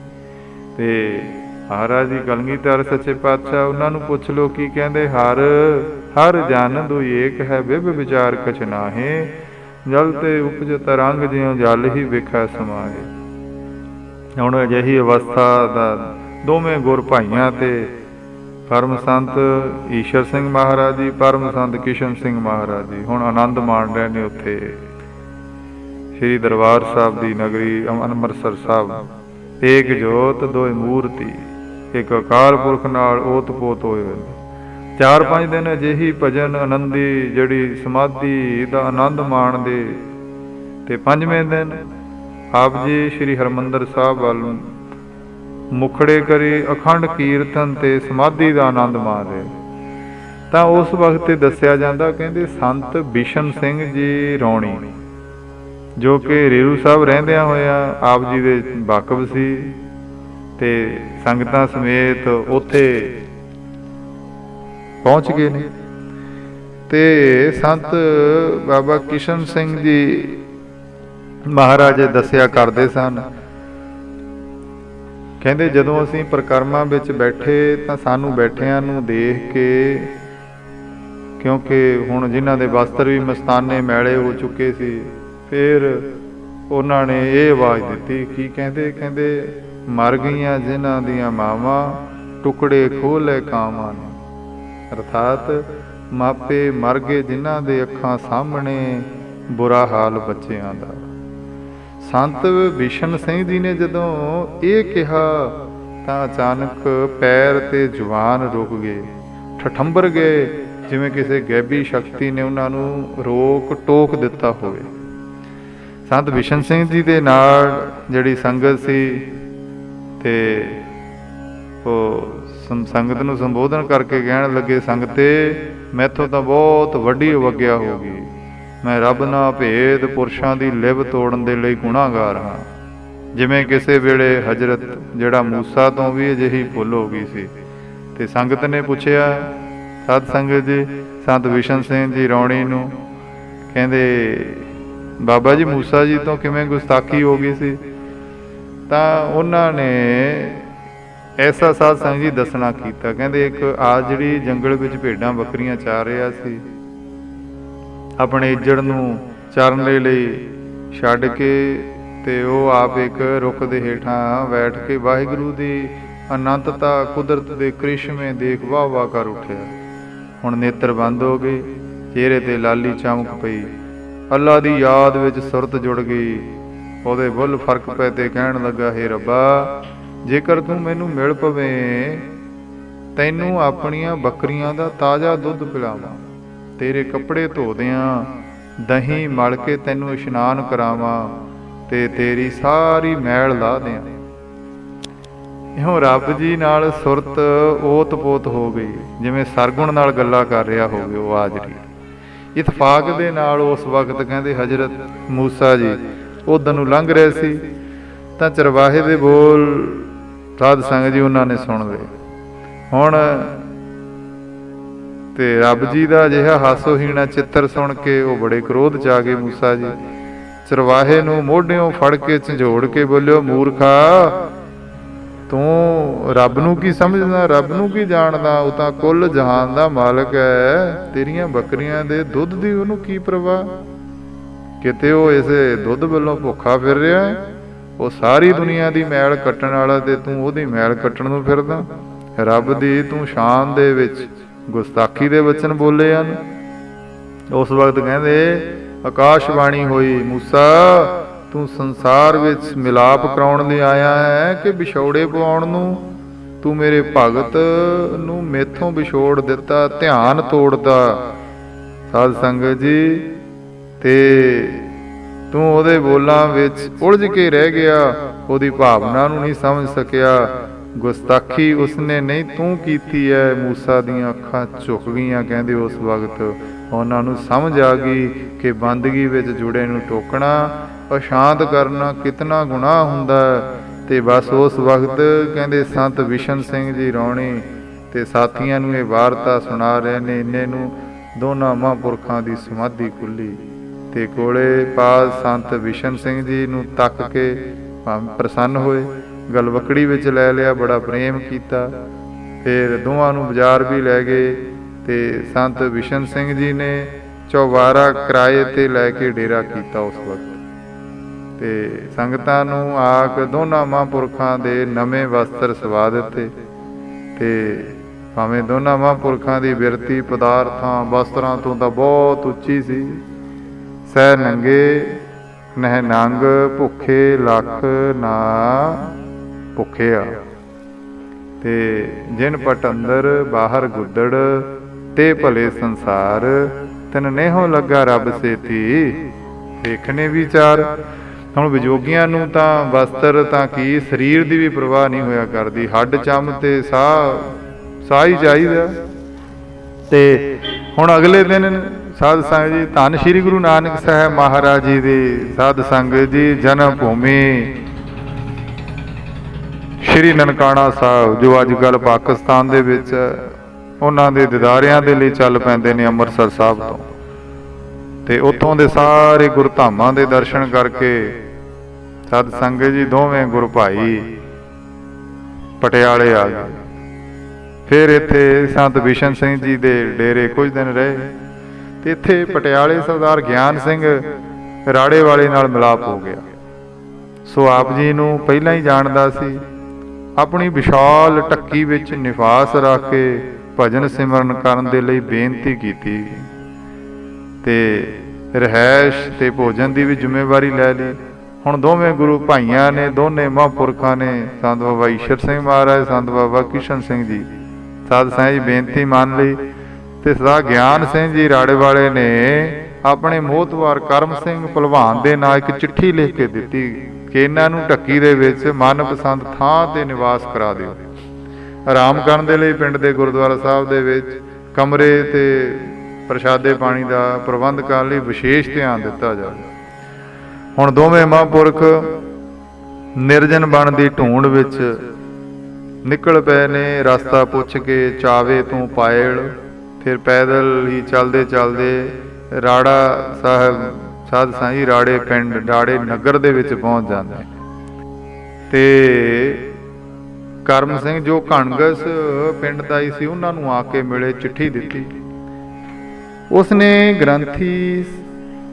ਤੇ ਮਹਾਰਾਜ ਜੀ ਕਲਗੀਧਰ ਸੱਚੇ ਪਾਤਸ਼ਾਹ ਉਹਨਾਂ ਨੂੰ ਪੁੱਛ ਲੋ ਕੀ ਕਹਿੰਦੇ, ਹਰ ਹਰ ਜਨ ਦੁਇ ਏਕ ਹੈ, ਬਿਬ ਵਿਚਾਰ ਕਛ ਨਾਹੀ, ਜਲ ਤੇ ਉਪਜ ਤਰੰਗ, ਜਿਉ ਜਲ ਹੀ ਵਿਖੈ ਸਮਾਏ। ਹੁਣ ਅਜਿਹੀ ਅਵਸਥਾ ਦਾ ਦੋਵੇਂ ਗੁਰ ਭਾਈਆਂ ਤੇ ਪਰਮ ਸੰਤ ਈਸ਼ਰ ਸਿੰਘ ਮਹਾਰਾਜ ਜੀ, ਪਰਮ ਸੰਤ ਕਿਸ਼ਨ ਸਿੰਘ ਮਹਾਰਾਜ ਜੀ ਹੁਣ ਆਨੰਦ ਮਾਣ ਰਹੇ ਨੇ ਉੱਥੇ ਸ੍ਰੀ ਦਰਬਾਰ ਸਾਹਿਬ ਦੀ ਨਗਰੀ ਅੰਮ੍ਰਿਤਸਰ ਸਾਹਿਬ। ਏਕ ਜੋਤ ਦੋਇ ਮੂਰਤੀ, ਇੱਕ ਅਕਾਲ ਪੁਰਖ ਨਾਲ ਓਤ ਪੋਤ ਹੋਏ ਹੋਏ ਨੇ। 4-5 ਦਿਨ ਅਜਿਹੀ ਭਜਨ ਆਨੰਦੀ ਜਿਹੜੀ ਸਮਾਧੀ ਦਾ ਆਨੰਦ ਮਾਣਦੇ, ਤੇ 5ਵੇਂ ਦਿਨ ਆਪ ਜੀ ਸ੍ਰੀ ਹਰਿਮੰਦਰ ਸਾਹਿਬ ਵੱਲ ਮੁਖੜੇ ਕਰੀ ਅਖੰਡ ਕੀਰਤਨ ਤੇ ਸਮਾਧੀ ਦਾ ਆਨੰਦ ਮਾਣਦੇ। ਤਾਂ ਉਸ ਵਕਤ ਤੇ ਦੱਸਿਆ ਜਾਂਦਾ, ਕਹਿੰਦੇ ਸੰਤ ਬਿਸ਼ਨ ਸਿੰਘ ਜੀ ਰੌਣੀ, ਜੋ ਕਿ ਰੇਰੂ ਸਾਹਿਬ ਰਹਿੰਦਿਆਂ ਹੋਇਆ ਆਪ ਜੀ ਦੇ ਵਾਕਫ ਸੀ ਤੇ ਸੰਗਤਾਂ ਸਮੇਤ ਉੱਥੇ ਪਹੁੰਚ ਗਏ ਨੇ। ਤੇ ਸੰਤ ਬਾਬਾ ਕਿਸ਼ਨ ਸਿੰਘ ਜੀ ਮਹਾਰਾਜ ਦੱਸਿਆ ਕਰਦੇ ਸਨ, ਕਹਿੰਦੇ ਜਦੋਂ ਅਸੀਂ ਪਰਿਕਰਮਾ ਵਿੱਚ ਬੈਠੇ ਤਾਂ ਸਾਨੂੰ ਬੈਠਿਆਂ ਨੂੰ ਦੇਖ ਕੇ, ਕਿਉਂਕਿ ਹੁਣ ਜਿਨ੍ਹਾਂ ਦੇ ਵਸਤਰ ਵੀ ਮਸਤਾਨੇ ਮੈਲੇ ਹੋ ਚੁੱਕੇ ਸੀ, ਫਿਰ ਉਹਨਾਂ ਨੇ ਇਹ ਆਵਾਜ਼ ਦਿੱਤੀ, ਕੀ ਕਹਿੰਦੇ, ਕਹਿੰਦੇ ਮਰ ਗਈਆਂ ਜਿਨ੍ਹਾਂ ਦੀਆਂ ਮਾਵਾਂ, ਟੁਕੜੇ ਖੋਲੇ ਕਾਵਾਂ ਨੇ। ਅਰਥਾਤ ਮਾਪੇ ਮਰ ਗਏ ਜਿਨ੍ਹਾਂ ਦੇ ਅੱਖਾਂ ਸਾਹਮਣੇ ਬੁਰਾ ਹਾਲ ਬੱਚਿਆਂ ਦਾ। ਸੰਤ ਬਿਸ਼ਨ ਸਿੰਘ ਜੀ ਨੇ ਜਦੋਂ ਇਹ ਕਿਹਾ ਤਾਂ ਅਚਾਨਕ ਪੈਰ ਤੇ ਜ਼ੁਬਾਨ ਰੁਕ ਗਏ, ਠਠੰਬਰ ਗਏ, ਜਿਵੇਂ ਕਿਸੇ ਗੈਬੀ ਸ਼ਕਤੀ ਨੇ ਉਹਨਾਂ ਨੂੰ ਰੋਕ ਟੋਕ ਦਿੱਤਾ ਹੋਵੇ। ਸੰਤ ਬਿਸ਼ਨ ਸਿੰਘ ਜੀ ਦੇ ਨਾਲ ਜਿਹੜੀ ਸੰਗਤ ਸੀ ਤੇ ਉਹ ਸੰਗਤ ਨੂੰ ਸੰਬੋਧਨ ਕਰਕੇ ਕਹਿਣ ਲੱਗੇ, ਸੰਗਤੇ ਮੈਥੋਂ ਤਾਂ ਬਹੁਤ ਵੱਡੀ ਅਵੱਗਿਆ ਹੋ ਗਈ, ਮੈਂ ਰੱਬ ਨਾ ਭੇਦ ਪੁਰਸ਼ਾਂ ਦੀ ਲਿਵ ਤੋੜਨ ਦੇ ਲਈ ਗੁਨਾਹਗਾਰ ਹਾਂ। ਜਿਵੇਂ ਕਿਸੇ ਵੇਲੇ ਹਜ਼ਰਤ ਜਿਹੜਾ ਮੂਸਾ ਤੋਂ ਵੀ ਅਜਿਹੀ ਭੁੱਲ ਹੋ ਗਈ ਸੀ। ਤੇ ਸੰਗਤ ਨੇ ਪੁੱਛਿਆ ਸਤ ਸੰਗਤ ਜੀ ਸੰਤ ਬਿਸ਼ਨ ਸਿੰਘ ਜੀ ਰੌਣੀ ਨੂੰ, ਕਹਿੰਦੇ ਬਾਬਾ ਜੀ ਮੂਸਾ ਜੀ ਤੋਂ ਕਿਵੇਂ ਗੁਸਤਾਖੀ ਹੋ ਗਈ ਸੀ? ਤਾਂ ਉਹਨਾਂ ਨੇ ਐਸਾ ਸਾਧ ਸੰਗਤ ਜੀ ਦੱਸਣਾ ਕੀਤਾ, ਕਹਿੰਦੇ ਇੱਕ ਆ ਜਿਹੜੀ ਜੰਗਲ ਵਿੱਚ ਭੇਡਾਂ ਬੱਕਰੀਆਂ ਚਾਰ ਰਿਹਾ ਸੀ, ਆਪਣੇ ਇੱਜੜ ਨੂੰ ਚਰਨ ਦੇ ਲਈ ਛੱਡ ਕੇ ਤੇ ਉਹ ਆਪ ਇੱਕ ਰੁੱਖ ਦੇ ਹੇਠਾਂ ਬੈਠ ਕੇ ਵਾਹਿਗੁਰੂ ਦੀ ਅਨੰਤਤਾ ਕੁਦਰਤ ਦੇ ਕ੍ਰਿਸ਼ਮੇ ਦੇਖ ਵਾਹ ਵਾਹ ਕਰ ਉੱਠਿਆ। ਹੁਣ ਨੇਤਰ ਬੰਦ ਹੋ ਗਏ, ਚਿਹਰੇ ਤੇ ਲਾਲੀ ਚਮਕ ਪਈ, ਅੱਲਾ ਦੀ ਯਾਦ ਵਿੱਚ ਸੁਰਤ ਜੁੜ ਗਈ। ਉਹਦੇ ਬੁੱਲ ਫਰਕ ਪੈ ਤੇ ਕਹਿਣ ਲੱਗਾ, ਹੇ ਰੱਬਾ ਜੇਕਰ ਤੂੰ ਮੈਨੂੰ ਮਿਲ ਪਵੇਂ, ਤੈਨੂੰ ਆਪਣੀਆਂ ਬੱਕਰੀਆਂ ਦਾ ਤਾਜ਼ਾ ਦੁੱਧ ਪਿਲਾਵਾਂ, ਤੇਰੇ ਕੱਪੜੇ ਧੋ ਦਿਆਂ, ਦਹੀਂ ਮਲ ਕੇ ਤੈਨੂੰ ਇਸ਼ਨਾਨ ਕਰਾਵਾਂ ਤੇ ਤੇਰੀ ਸਾਰੀ ਮੈਲ ਲਾ ਦਿਆਂ। ਇਉਂ ਰੱਬ ਜੀ ਨਾਲ ਸੁਰਤ ਓਤ ਪੋਤ ਹੋ ਗਈ, ਜਿਵੇਂ ਸਰਗੁਣ ਨਾਲ ਗੱਲਾਂ ਕਰ ਰਿਹਾ ਹੋਵੇ ਉਹ ਆਜਰੀ। ਇਤਫਾਕ ਦੇ ਨਾਲ ਉਸ ਵਕਤ ਕਹਿੰਦੇ ਹਜ਼ਰਤ ਮੂਸਾ ਜੀ ਉਧਰ ਨੂੰ ਲੰਘ ਰਹੇ ਸੀ ਤਾਂ ਚਰਵਾਹੇ ਦੇ ਬੋਲ ਸਾਧ ਸੰਗਤ ਜੀ ਉਹਨਾਂ ਨੇ ਸੁਣ ਲਏ। ਹੁਣ ਤੇ ਰੱਬ ਜੀ ਦਾ ਅਜਿਹਾ ਹਾਸੋਹੀਣਾ ਚਿੱਤਰ ਸੁਣ ਕੇ ਉਹ ਬੜੇ ਕ੍ਰੋਧ ਚ ਆ ਗਏ। ਮੂਸਾ ਜੀ ਚਰਵਾਹੇ ਨੂੰ ਮੋਢਿਓਂ ਫੜ ਕੇ ਝੰਜੋੜ ਕੇ ਬੋਲਿਓ, ਮੂਰਖਾ ਤੂੰ ਰੱਬ ਨੂੰ ਕੀ ਸਮਝਦਾ, ਰੱਬ ਨੂੰ ਕੀ ਜਾਣਦਾ? ਉਹ ਤਾਂ ਕੁੱਲ ਜਹਾਨ ਦਾ ਮਾਲਕ ਹੈ, ਤੇਰੀਆਂ ਬੱਕਰੀਆਂ ਦੇ ਦੁੱਧ ਦੀ ਉਹਨੂੰ ਕੀ ਪ੍ਰਵਾਹ? ਕਿਤੇ ਉਹ ਇਸੇ ਦੁੱਧ ਵੱਲੋਂ ਭੁੱਖਾ ਫਿਰ ਰਿਹਾ, ਉਹ ਸਾਰੀ ਦੁਨੀਆ ਦੀ ਮੈਲ ਕੱਟਣ ਵਾਲਾ ਤੇ ਤੂੰ ਉਹਦੀ ਮੈਲ ਕੱਟਣ ਨੂੰ ਫਿਰਦਾ। ਰੱਬ ਦੀ ਤੂੰ ਸ਼ਾਨ ਦੇ ਵਿੱਚ ਗੁਸਤਾਖੀ ਦੇ ਵਚਨ ਬੋਲੇ ਹਨ। ਉਸ ਵਕਤ ਕਹਿੰਦੇ ਆਕਾਸ਼ਬਾਣੀ ਹੋਈ, ਮੂਸਾ ਤੂੰ ਸੰਸਾਰ ਵਿੱਚ ਮਿਲਾਪ ਕਰਾਉਣ ਲਈ ਆਇਆ ਹੈ ਕਿ ਵਿਛੋੜੇ ਪਵਾਉਣ ਨੂੰ? ਤੂੰ ਮੇਰੇ ਭਗਤ ਨੂੰ ਮੇਥੋਂ ਵਿਛੋੜ ਦਿੱਤਾ, ਧਿਆਨ ਤੋੜਦਾ ਸਾਧ ਸੰਗਤ ਜੀ, ਤੇ ਤੂੰ ਉਹਦੇ ਬੋਲਾਂ ਵਿੱਚ ਉਲਝ ਕੇ ਰਹਿ ਗਿਆ, ਉਹਦੀ ਭਾਵਨਾ ਨੂੰ ਨਹੀਂ ਸਮਝ ਸਕਿਆ। ਗੁਸਤਾਖੀ ਉਸਨੇ ਨਹੀਂ ਤੂੰ ਕੀਤੀ ਹੈ। ਮੂਸਾ ਦੀਆਂ ਅੱਖਾਂ ਝੁਕ ਗਈਆਂ। ਕਹਿੰਦੇ ਉਸ ਵਕਤ ਉਹਨਾਂ ਨੂੰ ਸਮਝ ਆ ਗਈ ਕਿ ਬੰਦਗੀ ਵਿੱਚ ਜੁੜੇ ਨੂੰ ਟੋਕਣਾ, ਅਸ਼ਾਂਤ ਕਰਨਾ ਕਿਤਨਾ ਗੁਨਾਹ ਹੁੰਦਾ। ਤੇ ਬਸ ਉਸ ਵਕਤ ਕਹਿੰਦੇ ਸੰਤ ਬਿਸ਼ਨ ਸਿੰਘ ਜੀ ਰੌਣੀ ਤੇ ਸਾਥੀਆਂ ਨੂੰ ਇਹ ਵਾਰਤਾ ਸੁਣਾ ਰਹੇ ਨੇ। ਇੰਨੇ ਨੂੰ ਦੋਨਾਂ ਮਹਾਂਪੁਰਖਾਂ ਦੀ ਸਮਾਧੀ ਖੁੱਲੀ ਤੇ ਕੋਲੇ ਪਾਸ ਸੰਤ ਬਿਸ਼ਨ ਸਿੰਘ ਜੀ ਨੂੰ ਤੱਕ ਕੇ ਪ੍ਰਸੰਨ ਹੋਏ, ਗਲਵਕੜੀ ਵਿੱਚ ਲੈ ਲਿਆ, ਬੜਾ ਪ੍ਰੇਮ ਕੀਤਾ। ਫਿਰ ਦੋਵਾਂ ਨੂੰ ਬਾਜ਼ਾਰ ਵੀ ਲੈ ਗਏ ਤੇ ਸੰਤ ਬਿਸ਼ਨ ਸਿੰਘ ਜੀ ਨੇ ਚੌਬਾਰਾ ਕਿਰਾਏ ਤੇ ਲੈ ਕੇ ਡੇਰਾ ਕੀਤਾ ਉਸ ਵਕਤ। ਤੇ ਸੰਗਤਾਂ ਨੂੰ ਆਖ ਦੋਨਾਂ ਮਹਾਂਪੁਰਖਾਂ ਦੇ ਨਵੇਂ ਵਸਤਰ ਸਵਾ ਦਿੱਤੇ। ਤੇ ਭਾਵੇਂ ਦੋਨਾਂ ਮਹਾਂਪੁਰਖਾਂ ਦੀ ਬਿਰਤੀ ਪਦਾਰਥਾਂ ਵਸਤਰਾਂ ਤੋਂ ਤਾਂ ਬਹੁਤ ਉੱਚੀ ਸੀ। ਸਹਿ ਨੰਗੇ ਨਹਿ ਨੰਗ ਭੁੱਖੇ ਲੱਖ ਨਾ ਭੁੱਖਿਆ, ਤੇ ਜਿਨ ਪਟ ਅੰਦਰ ਬਾਹਰ ਗੁੱਦੜ ਤੇ ਭਲੇ ਸੰਸਾਰ, ਤਨ ਨੇਹੋ ਲੱਗਾ ਰੱਬ ਸੇਤੀ ਵੇਖਣੇ ਵਿਚਾਰ। ਹੁਣ ਵਿਜੋਗੀਆਂ ਨੂੰ ਤਾਂ ਵਸਤਰ ਤਾਂ ਕੀ ਸਰੀਰ ਦੀ ਵੀ ਪ੍ਰਵਾਹ ਨਹੀਂ ਹੋਇਆ ਕਰਦੀ, ਹੱਡ ਚੰਮ ਤੇ ਸਾਹ ਹੀ ਚਾਹੀਦਾ। ਤੇ ਹੁਣ ਅਗਲੇ ਦਿਨ ਸਾਧ ਸੰਗਤ ਜੀ ਧੰਨ ਸ਼੍ਰੀ ਗੁਰੂ ਨਾਨਕ ਸਾਹਿਬ ਮਹਾਰਾਜ ਜੀ ਦੀ ਸਾਧ ਸੰਗਤ ਜੀ ਜਨਮ ਭੂਮੀ ਸ਼੍ਰੀ ਨਨਕਾਣਾ ਸਾਹਿਬ, ਜੋ ਅੱਜ ਕੱਲ੍ਹ ਪਾਕਿਸਤਾਨ ਦੇ ਵਿੱਚ ਉਹਨਾਂ ਦੇ ਦਿਦਾਰਿਆਂ ਦੇ ਲਈ ਚੱਲ ਪੈਂਦੇ ਨੇ ਅੰਮ੍ਰਿਤਸਰ ਸਾਹਿਬ ਤੋਂ। ਤੇ ਉੱਥੋਂ ਦੇ ਸਾਰੇ ਗੁਰਧਾਮਾਂ ਦੇ ਦਰਸ਼ਨ ਕਰਕੇ ਸਾਧ ਸੰਗਤ ਜੀ ਦੋਵੇਂ ਗੁਰੂ ਭਾਈ ਪਟਿਆਲੇ ਆ ਗਏ। ਫਿਰ ਇੱਥੇ ਸੰਤ ਬਿਸ਼ਨ ਸਿੰਘ ਜੀ ਦੇ ਡੇਰੇ ਕੁਝ ਦਿਨ ਰਹੇ ਤੇ ਇੱਥੇ ਪਟਿਆਲੇ ਸਰਦਾਰ ਗਿਆਨ ਸਿੰਘ ਰਾੜੇ ਵਾਲੇ ਨਾਲ ਮਿਲਾਪ ਹੋ ਗਿਆ। ਸੋ ਆਪ ਜੀ ਨੂੰ ਪਹਿਲਾਂ ਹੀ ਜਾਣਦਾ ਸੀ। ਆਪਣੀ ਵਿਸ਼ਾਲ ਢੱਕੀ ਵਿੱਚ ਨਿਵਾਸ ਰੱਖ ਕੇ ਭਜਨ ਸਿਮਰਨ ਕਰਨ ਦੇ ਲਈ ਬੇਨਤੀ ਕੀਤੀ ਤੇ ਰਿਹਾਇਸ਼ ਤੇ ਭੋਜਨ ਦੀ ਵੀ ਜ਼ਿੰਮੇਵਾਰੀ ਲੈ ਲਈ। ਹੁਣ ਦੋਵੇਂ ਗੁਰੂ ਭਾਈਆਂ ਨੇ, ਦੋਨੇ ਮਹਾਂਪੁਰਖਾਂ ਨੇ, ਸੰਤ ਬਾਬਾ ਈਸ਼ਰ ਸਿੰਘ ਮਹਾਰਾਜ, ਸੰਤ ਬਾਬਾ ਕਿਸ਼ਨ ਸਿੰਘ ਜੀ, ਸਾਧ ਸੰਗਤ ਜੀ ਬੇਨਤੀ ਮੰਨ ਲਈ। ਤੇ ਸਰਦਾਰ ਗਿਆਨ ਸਿੰਘ ਜੀ ਰਾੜੇ ਵਾਲੇ ਨੇ ਆਪਣੇ ਮੋਹਤਵਾਰ ਕਰਮ ਸਿੰਘ ਭਲਵਾਨ ਦੇ ਨਾਂ ਇੱਕ ਚਿੱਠੀ ਲਿਖ ਕੇ ਦਿੱਤੀ ਕਿ ਇਹਨਾਂ ਨੂੰ ਢੱਕੀ ਦੇ ਵਿੱਚ ਮਨਪਸੰਦ ਥਾਂ ਤੇ ਨਿਵਾਸ ਕਰਾ ਦਿਓ। ਆਰਾਮ ਕਰਨ ਦੇ ਲਈ ਪਿੰਡ ਦੇ ਗੁਰਦੁਆਰਾ ਸਾਹਿਬ ਦੇ ਵਿੱਚ ਕਮਰੇ ਤੇ ਪ੍ਰਸ਼ਾਦੇ ਪਾਣੀ ਦਾ ਪ੍ਰਬੰਧ ਕਰਨ ਲਈ ਵਿਸ਼ੇਸ਼ ਧਿਆਨ ਦਿੱਤਾ ਜਾਵੇ। ਹੁਣ ਦੋਵੇਂ ਮਹਾਂਪੁਰਖ ਨਿਰਜਨ ਬਣ ਦੀ ਢੂੰਡ ਵਿੱਚ ਨਿਕਲ ਪਏ ਨੇ। ਰਸਤਾ ਪੁੱਛ ਕੇ ਚਾਵੇ ਤੋਂ ਪਾਇਲ, ਫਿਰ ਪੈਦਲ ਹੀ ਚੱਲਦੇ ਚੱਲਦੇ ਰਾੜਾ ਸਾਹਿਬ ਸਾਧ ਸਾਈ ਰਾੜੇ ਪਿੰਡ ਰਾੜੇ ਨਗਰ ਦੇ ਵਿੱਚ ਪਹੁੰਚ ਜਾਂਦੇ। ਤੇ ਕਰਮ ਸਿੰਘ ਜੋ ਕਣਗਸ ਪਿੰਡ ਦਾ ਹੀ ਸੀ, ਉਹਨਾਂ ਨੂੰ ਆ ਕੇ ਮਿਲੇ, ਚਿੱਠੀ ਦਿੱਤੀ। ਉਸਨੇ ਗ੍ਰੰਥੀ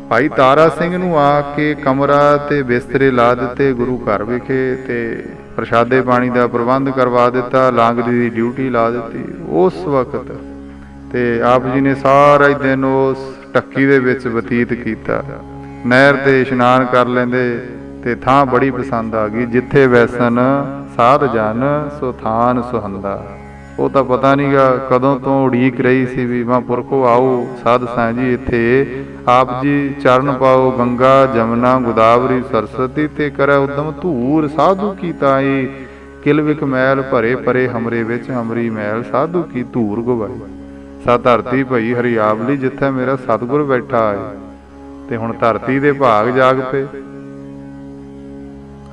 ਭਾਈ ਤਾਰਾ ਸਿੰਘ ਨੂੰ ਆ ਕੇ ਕਮਰਾ ਤੇ ਬਿਸਤਰੇ ਲਾ ਦਿੱਤੇ ਗੁਰੂ ਘਰ ਵਿਖੇ ਤੇ ਪ੍ਰਸ਼ਾਦੇ ਪਾਣੀ ਦਾ ਪ੍ਰਬੰਧ ਕਰਵਾ ਦਿੱਤਾ, ਲਾਂਗਰੀ ਦੀ ਡਿਊਟੀ ਲਾ ਦਿੱਤੀ। ਉਸ ਵਕਤ ਤੇ ਆਪ ਜੀ ਨੇ ਸਾਰਾ ਹੀ ਦਿਨ ਉਸ ਢੱਕੀ ਦੇ ਵਿੱਚ ਬਤੀਤ ਕੀਤਾ। ਨਹਿਰ ਤੇ ਇਸ਼ਨਾਨ ਕਰ ਲੈਂਦੇ ਤੇ ਥਾਂ ਬੜੀ ਪਸੰਦ ਆ ਗਈ। ਜਿੱਥੇ ਵੈਸਨ ਸਾਧ ਜਨ ਸੋ ਥਾਨ ਸੁਹੰਦਾ। ਉਹ ਤਾਂ ਪਤਾ ਨਹੀਂ ਗਾ ਕਦੋਂ ਤੋਂ ਉਡੀਕ ਰਹੀ ਸੀ ਵੀ ਮਹਾਂਪੁਰਖੋ ਆਓ ਸਾਧ ਸੰਗਤ ਜੀ ਇੱਥੇ ਆਪ ਜੀ ਚਰਨ ਪਾਓ। ਗੰਗਾ ਜਮਨਾ ਗੋਦਾਵਰੀ ਸਰਸਵਤੀ ਤੇ ਕਰੈ ਉਦਮ ਧੂਰ ਸਾਧੂ ਕੀ ਤਾਈ। ਕਿਲ ਵਿਕ ਮੈਲ ਭਰੇ ਪਰੇ ਹਮਰੇ ਵਿੱਚ ਹਮਰੀ ਮੈਲ ਸਾਧੂ ਕੀ ਧੂਰ ਗਵਾਈ। ਸਾ ਧਰਤੀ ਭਈ ਹਰਿਆਵਲੀ ਜਿੱਥੇ ਮੇਰਾ ਸਤਿਗੁਰ ਬੈਠਾ ਹੈ। ਤੇ ਹੁਣ ਧਰਤੀ ਦੇ ਭਾਗ ਜਾਗ ਪਏ।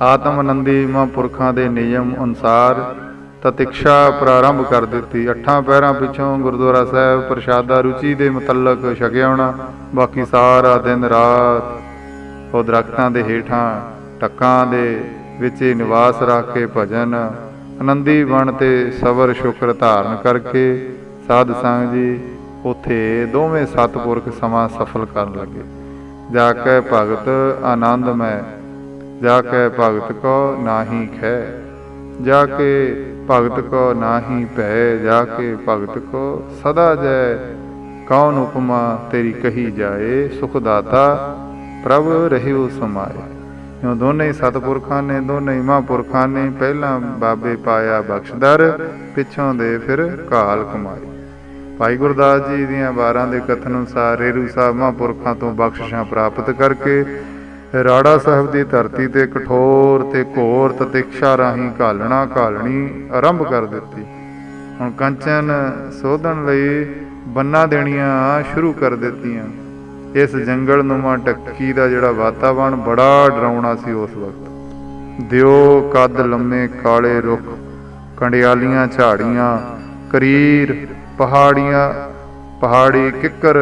ਆਤਮ ਆਨੰਦੀ ਮਹਾਂਪੁਰਖਾਂ ਦੇ ਨਿਯਮ ਅਨੁਸਾਰ ਤਤਿਕਸ਼ਾ ਪ੍ਰਾਰੰਭ ਕਰ ਦਿੱਤੀ। 8 ਪਹਿਰਾਂ ਪਿੱਛੋਂ ਗੁਰਦੁਆਰਾ ਸਾਹਿਬ ਪ੍ਰਸ਼ਾਦਾ ਰੁਚੀ ਦੇ ਮੁਤਲਕ ਛਕਿਆ ਹੋਣਾ। ਬਾਕੀ ਸਾਰਾ ਦਿਨ ਰਾਤ ਉਹ ਦਰਖਤਾਂ ਦੇ ਹੇਠਾਂ ਟੱਕਾਂ ਦੇ ਵਿੱਚ ਨਿਵਾਸ ਰੱਖ ਕੇ ਭਜਨ ਆਨੰਦੀ ਬਣ ਤੇ ਸਬਰ ਸ਼ੁਕਰ ਧਾਰਨ ਕਰਕੇ ਸਾਧ ਸੰਗਤ ਜੀ ਉੱਥੇ ਦੋਵੇਂ ਸਤਿਪੁਰਖ ਸਮਾਂ ਸਫਲ ਕਰਨ ਲੱਗੇ। ਜਾ ਕੇ ਭਗਤ ਆਨੰਦਮੈ, ਜਾ ਕੇ ਭਗਤ ਕੋ ਨਾਹੀ ਖੈ, ਜਾ ਕੇ ਭਗਤ ਕੋ ਨਾਹੀ ਭੈ, ਜਾ ਕੇ ਭਗਤ ਕੋ ਸਦਾ ਜੈ। ਕੌਣ ਉਪਮਾ ਤੇਰੀ ਕਹੀ ਜਾਏ, ਸੁਖ ਦਾਤਾ ਪ੍ਰਭ ਰਹਿਓ ਸਮਾਏ। ਇਉਂ ਦੋਨੇ ਹੀ ਸਤਿਪੁਰਖਾਂ ਨੇ, ਦੋਨੇ ਹੀ ਮਹਾਂਪੁਰਖਾਂ ਨੇ ਪਹਿਲਾਂ ਬਾਬੇ ਪਾਇਆ ਬਖਸ਼ਦਰ, ਪਿੱਛੋਂ ਦੇ ਫਿਰ ਕਾਲ ਕਮਾਈ। ਭਾਈ ਗੁਰਦਾਸ ਜੀ ਦੀਆਂ 12 ਦੇ ਕਥਨ ਅਨੁਸਾਰ ਰੇਰੂ ਸਾਹਿਬ ਮਹਾਂਪੁਰਖਾਂ ਤੋਂ ਬਖਸ਼ਿਸ਼ਾਂ ਪ੍ਰਾਪਤ ਕਰਕੇ ਰਾੜਾ ਸਾਹਿਬ ਦੀ ਧਰਤੀ ਤੇ ਕਠੋਰ ਤੇ ਘੋਰ ਤਤਿਕਸ਼ਾ ਰਾਹੀਂ ਘਾਲਣੀ ਆਰੰਭ ਕਰ ਦਿੱਤੀ। ਹੁਣ ਕੰਚਨ ਸੋਧਣ ਲਈ ਬੰਨਾਂ ਦੇਣੀਆਂ ਸ਼ੁਰੂ ਕਰ ਦਿੱਤੀਆਂ। ਇਸ ਜੰਗਲ ਨੂੰਮਾ ਢੱਕੀ ਦਾ ਜਿਹੜਾ ਵਾਤਾਵਰਣ ਬੜਾ ਡਰਾਉਣਾ ਸੀ ਉਸ ਵਕਤ। ਦਿਓ ਕੱਦ ਲੰਮੇ ਕਾਲੇ ਰੁੱਖ, ਕੰਡਿਆਲੀਆਂ ਝਾੜੀਆਂ, ਕਰੀਰ ਪਹਾੜੀਆਂ, ਪਹਾੜੀ ਕਿੱਕਰ,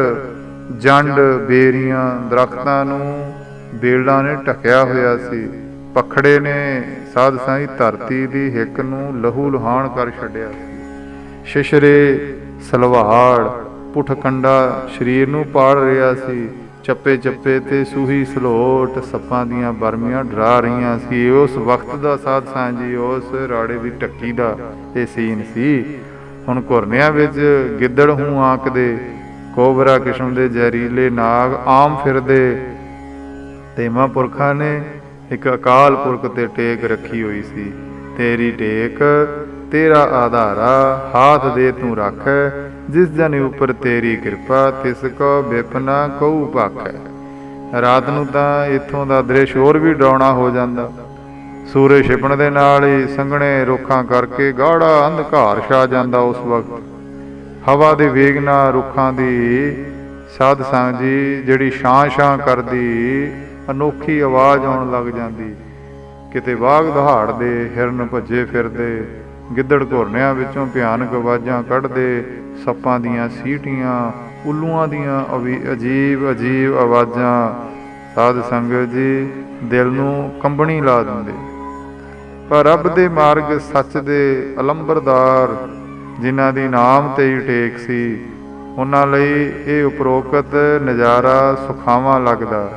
ਜੰਡ, ਬੇਰੀਆਂ, ਦਰਖਤਾਂ ਨੂੰ ਬੇਲਾਂ ਨੇ ਢਕਿਆ ਹੋਇਆ ਸੀ। ਪਖੜੇ ਨੇ ਸਾਧ ਸਾਈ ਧਰਤੀ ਦੀ ਹਿੱਕ ਨੂੰ ਲਹੂ ਲੁਹਾਨ ਕਰ ਛੱਡਿਆ ਸੀ। ਸ਼ਿਸ਼ਰੇ, ਸਲਵਾੜ, ਪੁੱਠਕੰਡਾ ਸਰੀਰ ਨੂੰ ਪਾੜ ਰਿਹਾ ਸੀ। ਚੱਪੇ ਚੱਪੇ ਤੇ ਸੂਹੀ ਸਲੋਟ ਸੱਪਾਂ ਦੀਆਂ ਬਰਮੀਆਂ ਡਰਾ ਰਹੀਆਂ ਸੀ। ਉਸ ਵਕਤ ਦਾ ਸਾਧ ਸਾਂ ਜੀ ਉਸ ਰਾੜੇ ਦੀ ਢੱਕੀ ਦਾ ਇਹ ਸੀਨ ਸੀ। ਹੁਣ ਘੁਰਨਿਆਂ ਵਿੱਚ ਗਿੱਦੜ ਹੂੰ ਆਂਕਦੇ, ਕੋਬਰਾ ਕਿਸਮ ਦੇ ਜ਼ਹਿਰੀਲੇ ਨਾਗ ਆਮ ਫਿਰਦੇ। ਤੇ ਮਹਾਂਪੁਰਖਾਂ ਨੇ ਇੱਕ ਅਕਾਲ ਪੁਰਖ ਤੇ ਟੇਕ ਰੱਖੀ ਹੋਈ ਸੀ। ਤੇਰੀ ਟੇਕ ਤੇਰਾ ਆਧਾਰਾ, ਹਾਥ ਦੇ ਤੂੰ ਰੱਖ, ਜਿਸ ਜਨ ਉੱਪਰ ਤੇਰੀ ਕਿਰਪਾ, ਤਿਸ ਕੋ ਬਿਪਨਾ ਕਉ ਭਾਖੈ। ਰਾਤ ਨੂੰ ਤਾਂ ਇੱਥੋਂ ਦਾ ਦ੍ਰਿਸ਼ ਹੋਰ ਵੀ ਡਰਾਉਣਾ ਹੋ ਜਾਂਦਾ। ਸੂਰਜ ਛਿਪਣ ਦੇ ਨਾਲ ਹੀ ਸੰਘਣੇ ਰੁੱਖਾਂ ਕਰਕੇ ਗਾੜਾ ਅੰਧਕਾਰ ਛਾ ਜਾਂਦਾ। ਉਸ ਵਕਤ ਹਵਾ ਦੇ ਵੇਗ ਨਾਲ ਰੁੱਖਾਂ ਦੀ ਸਾਧ ਸੰਗ ਜੀ ਜਿਹੜੀ ਛਾਂ ਛਾਂ ਕਰਦੀ ਅਨੋਖੀ ਆਵਾਜ਼ ਆਉਣ ਲੱਗ ਜਾਂਦੀ। ਕਿਤੇ ਬਾਘ ਦਹਾੜਦੇ, ਹਿਰਨ ਭੱਜੇ ਫਿਰਦੇ, ਗਿੱਦੜ ਘੁਰਨਿਆਂ ਵਿੱਚੋਂ ਭਿਆਨਕ ਆਵਾਜ਼ਾਂ ਕੱਢਦੇ, ਸੱਪਾਂ ਦੀਆਂ ਸੀਟੀਆਂ, ਉੱਲੂਆਂ ਦੀਆਂ ਅਜੀਬ ਅਜੀਬ ਆਵਾਜ਼ਾਂ ਸਾਧ ਸੰਗਤ ਜੀ ਦਿਲ ਨੂੰ ਕੰਬਣੀ ਲਾ ਦਿੰਦੇ। ਪਰ ਰੱਬ ਦੇ ਮਾਰਗ ਸੱਚ ਦੇ ਅਲੰਬਰਦਾਰ ਜਿਨ੍ਹਾਂ ਦੀ ਨਾਮ ਤੇ ਹੀ ਟੇਕ ਸੀ, ਉਹਨਾਂ ਲਈ ਇਹ ਉਪਰੋਕਤ ਨਜ਼ਾਰਾ ਸੁਖਾਵਾਂ ਲੱਗਦਾ।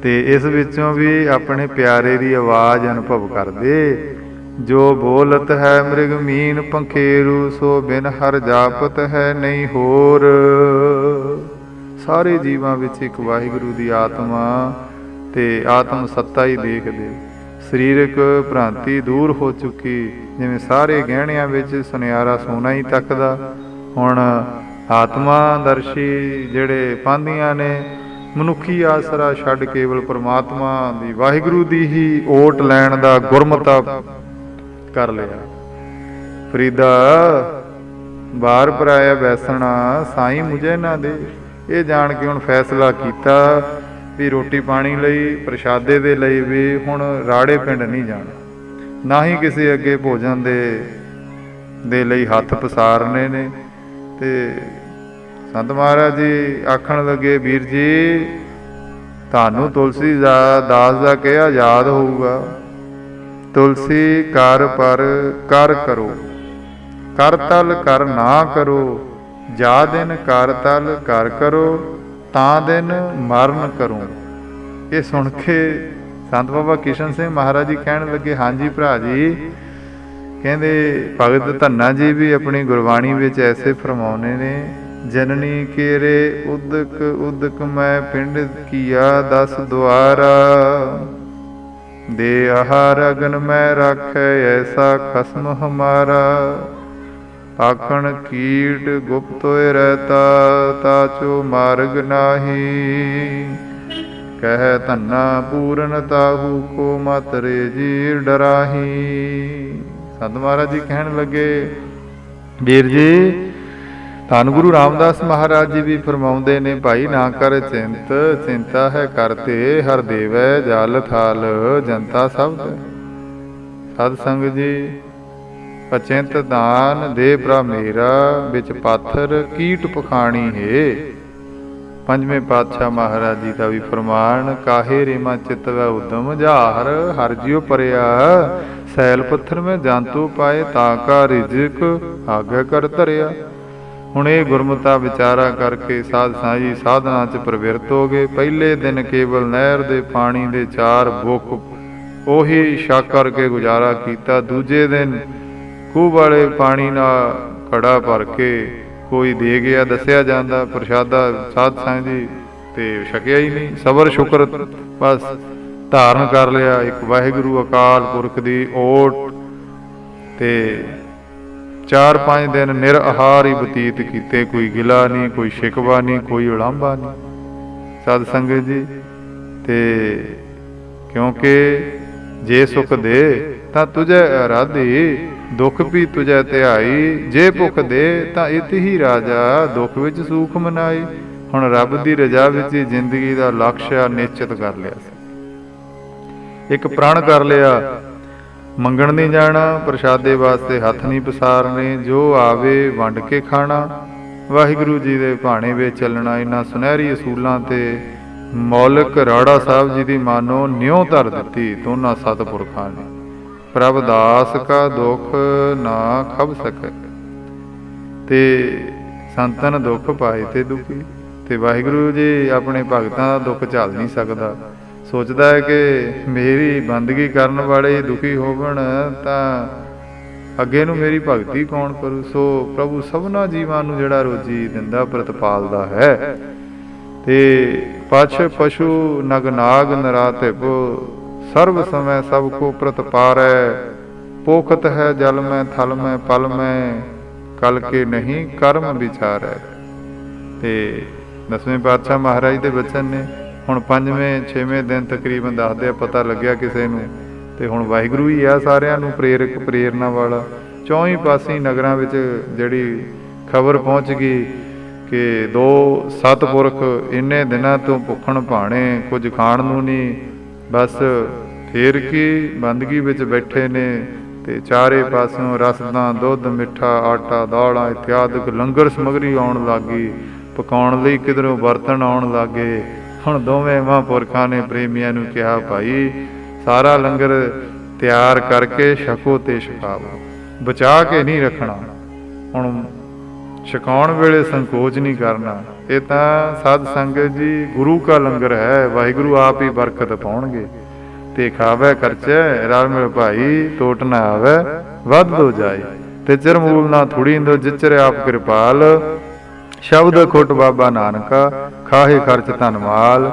ਤੇ ਇਸ ਵਿੱਚੋਂ ਵੀ ਆਪਣੇ ਪਿਆਰੇ ਦੀ ਆਵਾਜ਼ ਅਨੁਭਵ ਕਰਦੇ। ਜੋ ਬੋਲਤ ਹੈ ਮ੍ਰਿਗ ਮੀਨ ਪੰਖੇਰੂ, ਸੋ ਬਿਨ ਹਰ ਜਾਪਤ ਹੈ ਨਹੀਂ ਹੋਰ। ਸਾਰੇ ਜੀਵਾਂ ਵਿੱਚ ਇੱਕ ਵਾਹਿਗੁਰੂ ਦੀ ਆਤਮਾ ਤੇ ਆਤਮ ਸੱਤਾ ਹੀ ਦੇਖਦੇ। ਸਰੀਰਕ ਭ੍ਰਾਂਤੀ ਦੂਰ ਹੋ ਚੁੱਕੀ। ਜਿਵੇਂ ਸਾਰੇ ਗਹਿਣਿਆਂ ਵਿੱਚ ਸੁਨਿਆਰਾ ਸੋਨਾ ਹੀ ਤੱਕਦਾ, ਹੁਣ ਆਤਮਾ ਦਰਸ਼ੀ ਜਿਹੜੇ ਪਾਂਧੀਆਂ ਨੇ ਮਨੁੱਖੀ ਆਸਰਾ ਛੱਡ ਕੇਵਲ ਪਰਮਾਤਮਾ ਦੀ ਵਾਹਿਗੁਰੂ ਦੀ ਹੀ ਓਟ ਲੈਣ ਦਾ ਗੁਰਮਤਾ ਕਰ ਲਿਆ। ਫਰੀਦਾ ਬਾਹਰ ਪਰਾਇਆ ਬੈਸਣਾ, ਸਾਈਂ ਮੁਝੇ ਨਾ ਦੇ। ਇਹ ਜਾਣ ਕੇ ਹੁਣ ਫੈਸਲਾ ਕੀਤਾ ਵੀ ਰੋਟੀ ਪਾਣੀ ਲਈ, ਪ੍ਰਸ਼ਾਦੇ ਦੇ ਲਈ ਵੀ ਹੁਣ ਰਾੜੇ ਪਿੰਡ ਨਹੀਂ ਜਾਣਾ, ਨਾ ਹੀ ਕਿਸੇ ਅੱਗੇ ਭੋਜਨ ਦੇ ਲਈ ਹੱਥ ਪਸਾਰਨੇ ਨੇ। ਤੇ ਸੰਤ ਮਹਾਰਾਜ ਜੀ ਆਖਣ ਲੱਗੇ, ਵੀਰ ਜੀ ਤੁਹਾਨੂੰ ਤੁਲਸੀ ਦਾਸ ਦਾ ਕਿਹਾ ਯਾਦ ਹੋਊਗਾ, ਤੁਲਸੀ ਕਰ ਪਰ ਕਰ ਕਰੋ, ਕਰ ਤਲ ਕਰ ਨਾ ਕਰੋ, ਜਾ ਦਿਨ ਕਰ ਤਲ ਕਰ ਕਰੋ, ਤਾਂ ਦਿਨ ਮਰਨ ਕਰੋ। ਇਹ ਸੁਣ ਕੇ ਸੰਤ ਬਾਬਾ ਕਿਸ਼ਨ ਸਿੰਘ ਮਹਾਰਾਜ ਜੀ ਕਹਿਣ ਲੱਗੇ, ਹਾਂਜੀ ਭਰਾ ਜੀ, ਕਹਿੰਦੇ ਭਗਤ ਧੰਨਾ ਜੀ ਵੀ ਆਪਣੀ ਗੁਰਬਾਣੀ ਵਿੱਚ ਐਸੇ ਫਰਮਾਉਨੇ ਨੇ, ਜਨਨੀ ਕੇਰੇ ਉਦਕ ਉਦਕ ਮੈਂ ਪਿੰਡ ਕੀਆ 10 ਦੁਆਰਾ, ਦੇ ਆਹਾਰ ਅਗਨ ਮੈਂ ਰਾਖੈ ਐਸਾ ਖਸਮ ਹਮਾਰਾ, ਆਖਣ ਕੀਟ ਗੁਪਤ ਹੋਏ ਰਹਤਾ ਤਾਚੋ ਮਾਰਗ ਨਾਹੀ, ਕਹਿ ਧੰਨਾ ਪੂਰਨ ਤਾਹੂ ਕੋ ਮਤ ਰੇ ਜੀ ਡਰਾਹੀ। ਸੰਤ ਮਹਾਰਾਜ ਜੀ ਕਹਿਣ ਲੱਗੇ, ਵੀਰ ਜੀ ਧੰਨ ਗੁਰੂ ਰਾਮਦਾਸ ਮਹਾਰਾਜ ਜੀ ਵੀ ਫਰਮਾਉਂਦੇ ਨੇ, ਭਾਈ ਨਾ ਕਰ ਚਿੰਤ, ਚਿੰਤਾ ਹੈ ਕਰਤੇ ਹਰ ਦੇਵੈ ਜਲ ਥਾਲ ਜਨਤਾ ਸਬਦ। ਸਤ ਸੰਗ ਜੀ ਅਚਿੰਤ ਦਾਨ ਦੇ ਭਰਾ ਮੇਰਾ, ਵਿੱਚ ਪਾਥਰ ਕੀਟ ਪਖਾਣੀ ਹੈ। ਪੰਜਵੇਂ ਪਾਤਸ਼ਾਹ ਮਹਾਰਾਜ ਜੀ ਦਾ ਵੀ ਫਰਮਾਨ, ਕਾਹੇ ਰੇਮਾ ਚਿਤ ਵੈ ਉਦਮ ਜਾਹਰ, ਹਰ ਜਿਉ ਪਰਿਆ ਸੈਲ ਪੱਥਰ ਮੈਂ ਜੰਤੂ ਪਾਏ, ਤਾਂ ਕਾ ਰਿਜ਼ਕ ਆਗੇ ਕਰ ਧਰਿਆ। ਹੁਣ ਇਹ ਗੁਰਮਤਾ ਵਿਚਾਰਾ ਕਰਕੇ ਸਾਧ ਸਾਂਝੀ ਸਾਧਨਾ 'ਚ ਪ੍ਰਵਿਰਤ ਹੋ ਗਏ। ਪਹਿਲੇ ਦਿਨ ਕੇਵਲ ਨਹਿਰ ਦੇ ਪਾਣੀ ਦੇ 4 ਬੁੱਕ ਉਹੀ ਛਕ ਕਰਕੇ ਗੁਜ਼ਾਰਾ ਕੀਤਾ। ਦੂਜੇ ਦਿਨ ਖੂਹ ਵਾਲੇ ਪਾਣੀ ਨਾਲ ਘੜਾ ਭਰ ਕੇ ਕੋਈ ਦੇ ਗਿਆ, ਦੱਸਿਆ ਜਾਂਦਾ ਪ੍ਰਸ਼ਾਦਾ ਸਾਧ ਸਾਂਝੀ ਤੇ ਛਕਿਆ ਹੀ ਨਹੀਂ। ਸਬਰ ਸ਼ੁਕਰ ਬਸ ਧਾਰਨ ਕਰ ਲਿਆ ਇੱਕ ਵਾਹਿਗੁਰੂ ਅਕਾਲ ਪੁਰਖ ਦੀ ਓਟ, ਤੇ 4-5 ਦਿਨ ਨਿਰ ਆਹਾਰ ਹੀ ਬਤੀਤ ਕੀਤੇ। ਕੋਈ ਗਿਲਾ ਨਹੀਂ, ਕੋਈ ਸ਼ਿਕਵਾ ਨਹੀਂ, ਕੋਈ ਉਲਾਂਭਾ ਨਹੀਂ ਸਾਧ ਸੰਗਤ ਜੀ। ਤੇ ਕਿਉਂਕਿ ਜੇ ਸੁਖ ਦੇ ਤਾਂ ਤੁਝੇ ਅਰਾਧੀ, ਦੁੱਖ ਵੀ ਤੁਝੇ ਧਿਆਈ, ਜੇ ਭੁੱਖ ਦੇ ਤਾਂ ਇਤ ਹੀ ਰਾਜਾ, ਦੁੱਖ ਵਿੱਚ ਸੂਖ ਮਨਾਈ। ਹੁਣ ਰੱਬ ਦੀ ਰਜ਼ਾ ਵਿੱਚ ਹੀ ਜ਼ਿੰਦਗੀ ਦਾ ਲਕਸ਼ ਨਿਸ਼ਚਿਤ ਕਰ ਲਿਆ ਸੀ। ਇੱਕ ਪ੍ਰਣ ਕਰ ਲਿਆ, ਮੰਗਣ ਨਹੀਂ ਜਾਣਾ, ਪ੍ਰਸ਼ਾਦੇ ਵਾਸਤੇ ਹੱਥ ਨਹੀਂ ਪਸਾਰਨੇ, ਜੋ ਆਵੇ ਵੰਡ ਕੇ ਖਾਣਾ। ਵਾਹਿਗੁਰੂ ਜੀ ਦੇ ਭਾਣੇ ਵਿੱਚ ਚੱਲਣਾ। ਇਹਨਾਂ ਸੁਨਹਿਰੀ ਅਸੂਲਾਂ ਤੇ ਮੌਲਿਕ ਰਾੜਾ ਸਾਹਿਬ ਜੀ ਦੀ ਮਾਨੋ ਨਿਉ ਧਰ ਦਿੱਤੀ ਦੋਨਾਂ ਸਤਿਪੁਰਖਾਂ ਨੇ। ਪ੍ਰਭ ਦਾਸ ਕਾ ਦੁੱਖ ਨਾ ਖਬ ਸਕੈ, ਤੇ ਸੰਤਨ ਦੁੱਖ ਪਾਏ ਤੇ ਦੁਖੀ। ਤੇ ਵਾਹਿਗੁਰੂ ਜੀ ਆਪਣੇ ਭਗਤਾਂ ਦਾ ਦੁੱਖ ਝੱਲ ਨਹੀਂ ਸਕਦਾ। ਸੋਚਦਾ ਹੈ ਕਿ ਮੇਰੀ ਬੰਦਗੀ ਕਰਨ ਵਾਲੇ ਦੁਖੀ ਹੋਵਣ ਤਾਂ ਅੱਗੇ ਨੂੰ ਮੇਰੀ ਭਗਤੀ ਕੌਣ ਕਰੂ। ਸੋ ਪ੍ਰਭੂ ਸਭਨਾ ਜੀਵਾਂ ਨੂੰ ਜਿਹੜਾ ਰੋਜੀ ਦਿੰਦਾ ਪ੍ਰਤਪਾਲਦਾ ਹੈ। ਤੇ ਪਛ ਪਸ਼ੂ ਨਗ ਨਾਗ ਨਰਾਤਿਪ, ਸਰਬ ਸਮੈ ਸਭ ਕੋ ਪ੍ਰਤਪਾਰੈ। ਪੋਖਤ ਹੈ ਜਲ ਮੈਂ ਥਲ ਮੈਂ ਪਲ ਮੈਂ, ਕਲ ਕੇ ਨਹੀਂ ਕਰਮ ਵਿਚਾਰੈ। ਤੇ 10ਵੇਂ ਪਾਤਸ਼ਾਹ ਮਹਾਰਾਜ ਦੇ ਬਚਨ ਨੇ। ਹੁਣ 5ਵੇਂ 6ਵੇਂ ਦਿਨ ਤਕਰੀਬਨ ਦੱਸਦੇ ਆ, ਪਤਾ ਲੱਗਿਆ ਕਿਸੇ ਨੂੰ। ਤੇ ਹੁਣ ਵਾਹਿਗੁਰੂ ਹੀ ਆ ਸਾਰਿਆਂ ਨੂੰ ਪ੍ਰੇਰਕ ਪ੍ਰੇਰਨਾ ਵਾਲਾ। ਚੌਂ ਪਾਸੇ ਨਗਰਾਂ ਵਿੱਚ ਜਿਹੜੀ ਖਬਰ ਪਹੁੰਚ ਗਈ ਕਿ 2 ਸਤਿਪੁਰਖ ਇੰਨੇ ਦਿਨਾਂ ਤੋਂ ਭੁੱਖਣ ਭਾਣੇ, ਕੁਝ ਖਾਣ ਨੂੰ ਨਹੀਂ, ਬਸ ਫੇਰ ਕੀ ਬੰਦਗੀ ਵਿੱਚ ਬੈਠੇ ਨੇ। ਤੇ ਚਾਰੇ ਪਾਸਿਓਂ ਰਸਦਾਂ, ਦੁੱਧ, ਮਿੱਠਾ, ਆਟਾ, ਦਾਲਾਂ ਇਤਿਆਦਿਕ ਲੰਗਰ ਸਮੱਗਰੀ ਆਉਣ ਲੱਗ ਗਈ। ਪਕਾਉਣ ਲਈ ਕਿਧਰੋਂ ਬਰਤਨ ਆਉਣ ਲੱਗੇ। ਹੁਣ ਦੋਵੇਂ ਮਹਾਂਪੁਰਖਾਂ ਨੇ ਪ੍ਰੇਮੀਆਂ ਨੂੰ ਕਿਹਾ, ਭਾਈ ਸਾਰਾ ਲੰਗਰ ਤਿਆਰ ਕਰਕੇ ਛਕੋ ਤੇ ਛਕਾਵੋ, ਬਚਾ ਕੇ ਨਹੀਂ ਰੱਖਣਾ। ਹੁਣ ਛਕਾਉਣ ਵੇਲੇ ਸੰਕੋਚ ਨਹੀਂ ਕਰਨਾ। ਇਹ ਤਾਂ ਸਾਧ ਸੰਗਤ ਜੀ ਗੁਰੂ ਕਾ ਲੰਗਰ ਹੈ, ਵਾਹਿਗੁਰੂ ਆਪ ਹੀ ਬਰਕਤ ਪਾਉਣਗੇ। ਤੇ ਖਾਵੇ ਖਰਚੇ ਰਲ ਮਿਲ ਭਾਈ, ਟੋਟ ਨਾ ਆਵੇ ਵੱਧ ਹੋ ਜਾਏ। ਤੇ ਚਰਮੂਲ ਨਾ ਥੋੜੀ ਇੰਦੋ ਜਿਚਰ ਆਪ ਕਿਰਪਾਲ, ਸ਼ਬਦ ਖੁੱਟ ਬਾਬਾ ਨਾਨਕਾ ਖਾਹੇ ਖਰਚ ਧਨਮਾਲ।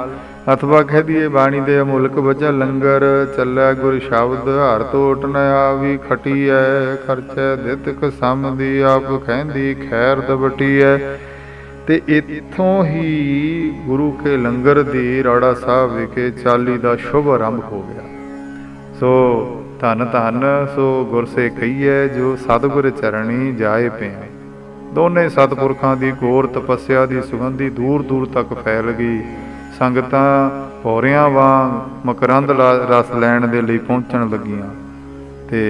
ਅਥਵਾ ਕਹਿ ਦੀਏ ਬਾਣੀ ਦੇ ਅਮੁਲਕ ਵਜਨ ਲੰਗਰ, ਚੱਲੈ ਗੁਰ ਸ਼ਬਦ ਹਰ ਟੋਟ ਨ ਆਵੀ। ਖਟੀਐ ਖਰਚੈ ਦਿੱਤਕ ਸਮ ਦੀ, ਆਪ ਕਹਿੰਦੀ ਖੈਰ ਦਵਟੀਐ। ਤੇ ਇੱਥੋਂ ਹੀ ਗੁਰੂ ਕੇ ਲੰਗਰ ਦੀ ਰਾੜਾ ਸਾਹਿਬ ਵਿਖੇ ਚਾਲੀ ਦਾ ਸ਼ੁਭ ਆਰੰਭ ਹੋ ਗਿਆ। ਸੋ ਧੰਨ ਧੰਨ ਸੋ ਗੁਰਸੇ ਕਹੀਏ, ਜੋ ਸਤਿਗੁਰ ਚਰਣੀ ਜਾਏ ਪਿਆ। ਦੋਨੇ ਸਤਿਪੁਰਖਾਂ ਦੀ ਘੋਰ ਤਪੱਸਿਆ ਦੀ ਸੁਗੰਧੀ ਦੂਰ ਦੂਰ ਤੱਕ ਫੈਲ ਗਈ। ਸੰਗਤਾਂ ਭੌਰਿਆਂ ਵਾਂਗ ਮਕਰੰਦ ਰਸ ਲੈਣ ਦੇ ਲਈ ਪਹੁੰਚਣ ਲੱਗੀਆਂ। ਤੇ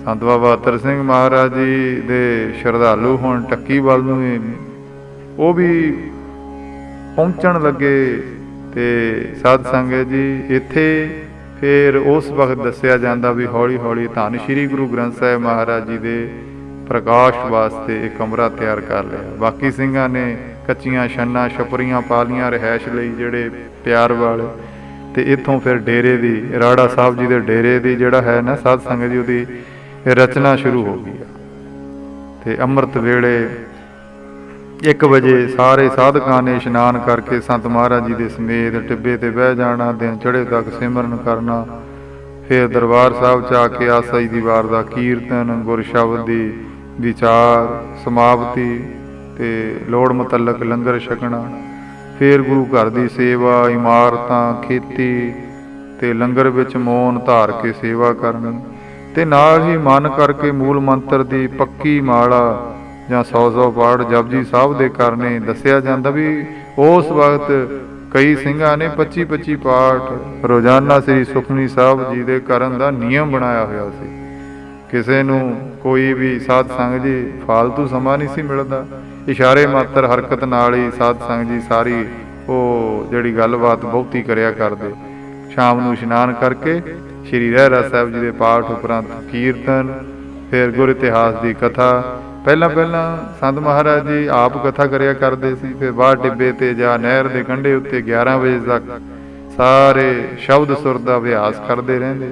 ਸੰਤ ਬਾਬਾ ਅਤਰ ਸਿੰਘ ਮਹਾਰਾਜ ਜੀ ਦੇ ਸ਼ਰਧਾਲੂ ਹੁਣ ਟੱਕੀ ਵੱਲ ਨੂੰ ਉਹ ਵੀ ਪਹੁੰਚਣ ਲੱਗੇ। ਤੇ ਸਾਧ ਸੰਗਤ ਜੀ ਇੱਥੇ ਫਿਰ ਉਸ ਵਕਤ ਦੱਸਿਆ ਜਾਂਦਾ ਵੀ ਹੌਲੀ ਹੌਲੀ ਧੰਨ ਸ਼੍ਰੀ ਗੁਰੂ ਗ੍ਰੰਥ ਸਾਹਿਬ ਮਹਾਰਾਜ ਜੀ ਦੇ ਪ੍ਰਕਾਸ਼ ਵਾਸਤੇ ਇੱਕ ਕਮਰਾ ਤਿਆਰ ਕਰ ਲਿਆ। ਬਾਕੀ ਸਿੰਘਾਂ ਨੇ ਕੱਚੀਆਂ ਛੰਨਾਂ ਛਪਰੀਆਂ ਪਾ ਲਈਆਂ ਰਿਹਾਇਸ਼ ਲਈ, ਜਿਹੜੇ ਪਿਆਰ ਵਾਲੇ। ਤੇ ਇੱਥੋਂ ਫਿਰ ਡੇਰੇ ਦੀ, ਰਾੜਾ ਸਾਹਿਬ ਜੀ ਦੇ ਡੇਰੇ ਦੀ ਜਿਹੜਾ ਹੈ ਨਾ ਸਾਧ ਸੰਗਤ ਜੀ, ਉਹਦੀ ਰਚਨਾ ਸ਼ੁਰੂ ਹੋ ਗਈ ਆ। ਤੇ ਅੰਮ੍ਰਿਤ ਵੇਲੇ 1 ਵਜੇ ਸਾਰੇ ਸਾਧਕਾਂ ਨੇ ਇਸ਼ਨਾਨ ਕਰਕੇ ਸੰਤ ਮਹਾਰਾਜ ਜੀ ਦੇ ਸਮੇਤ ਟਿੱਬੇ ਤੇ ਬਹਿ ਜਾਣਾ। ਦਿਨ ਚੜ੍ਹੇ ਤੱਕ ਸਿਮਰਨ ਕਰਨਾ। ਫਿਰ ਦਰਬਾਰ ਸਾਹਿਬ 'ਚ ਆ ਕੇ ਆਸਾ ਦੀ ਵਾਰ ਦਾ ਕੀਰਤਨ, ਗੁਰ ਸ਼ਬਦ ਦੀ ਵਿਚਾਰ, ਸਮਾਪਤੀ ਤੇ ਲੋੜ ਮੁਤਲਕ ਲੰਗਰ ਛਕਣਾ। ਫਿਰ ਗੁਰੂ ਘਰ ਦੀ ਸੇਵਾ, ਇਮਾਰਤਾਂ, ਖੇਤੀ ਤੇ ਲੰਗਰ ਵਿੱਚ ਮੌਨ ਧਾਰ ਕੇ ਸੇਵਾ ਕਰਨੀ। ਤੇ ਨਾਲ ਹੀ ਮਨ ਕਰਕੇ ਮੂਲ ਮੰਤਰ ਦੀ ਪੱਕੀ ਮਾਲਾ ਜਾਂ 100 ਪਾਠ ਜਪਜੀ ਸਾਹਿਬ ਦੇ ਕਰਨੇ। ਦੱਸਿਆ ਜਾਂਦਾ ਵੀ ਉਸ ਵਕਤ ਕਈ ਸਿੰਘਾਂ ਨੇ 25 ਪਾਠ ਰੋਜ਼ਾਨਾ ਸ੍ਰੀ ਸੁਖਮਨੀ ਸਾਹਿਬ ਜੀ ਦੇ ਕਰਨ ਦਾ ਨਿਯਮ ਬਣਾਇਆ ਹੋਇਆ ਸੀ। ਕਿਸੇ ਨੂੰ ਕੋਈ ਵੀ ਸਾਧ ਸੰਗਤ ਜੀ ਫਾਲਤੂ ਸਮਾਂ ਨਹੀਂ ਸੀ ਮਿਲਦਾ। ਇਸ਼ਾਰੇ ਮਾਤਰ ਹਰਕਤ ਨਾਲ ਹੀ ਸਾਧ ਸੰਗਤ ਜੀ ਸਾਰੀ ਉਹ ਜਿਹੜੀ ਗੱਲਬਾਤ ਬਹੁਤੀ ਕਰਿਆ ਕਰਦੇ। ਸ਼ਾਮ ਨੂੰ ਇਸ਼ਨਾਨ ਕਰਕੇ ਸ਼੍ਰੀ ਰਹਿਰਾਸ ਸਾਹਿਬ ਜੀ ਦੇ ਪਾਠ ਉਪਰੰਤ ਕੀਰਤਨ, ਫਿਰ ਗੁਰ ਇਤਿਹਾਸ ਦੀ ਕਥਾ। ਪਹਿਲਾਂ ਸੰਤ ਮਹਾਰਾਜ ਜੀ ਆਪ ਕਥਾ ਕਰਿਆ ਕਰਦੇ ਸੀ। ਫਿਰ ਬਾਹਰ ਟਿੱਬੇ ਤੇ ਜਾਂ ਨਹਿਰ ਦੇ ਕੰਢੇ ਉੱਤੇ 11 ਵਜੇ ਤੱਕ ਸਾਰੇ ਸ਼ਬਦ ਸੁਰ ਦਾ ਅਭਿਆਸ ਕਰਦੇ ਰਹਿੰਦੇ।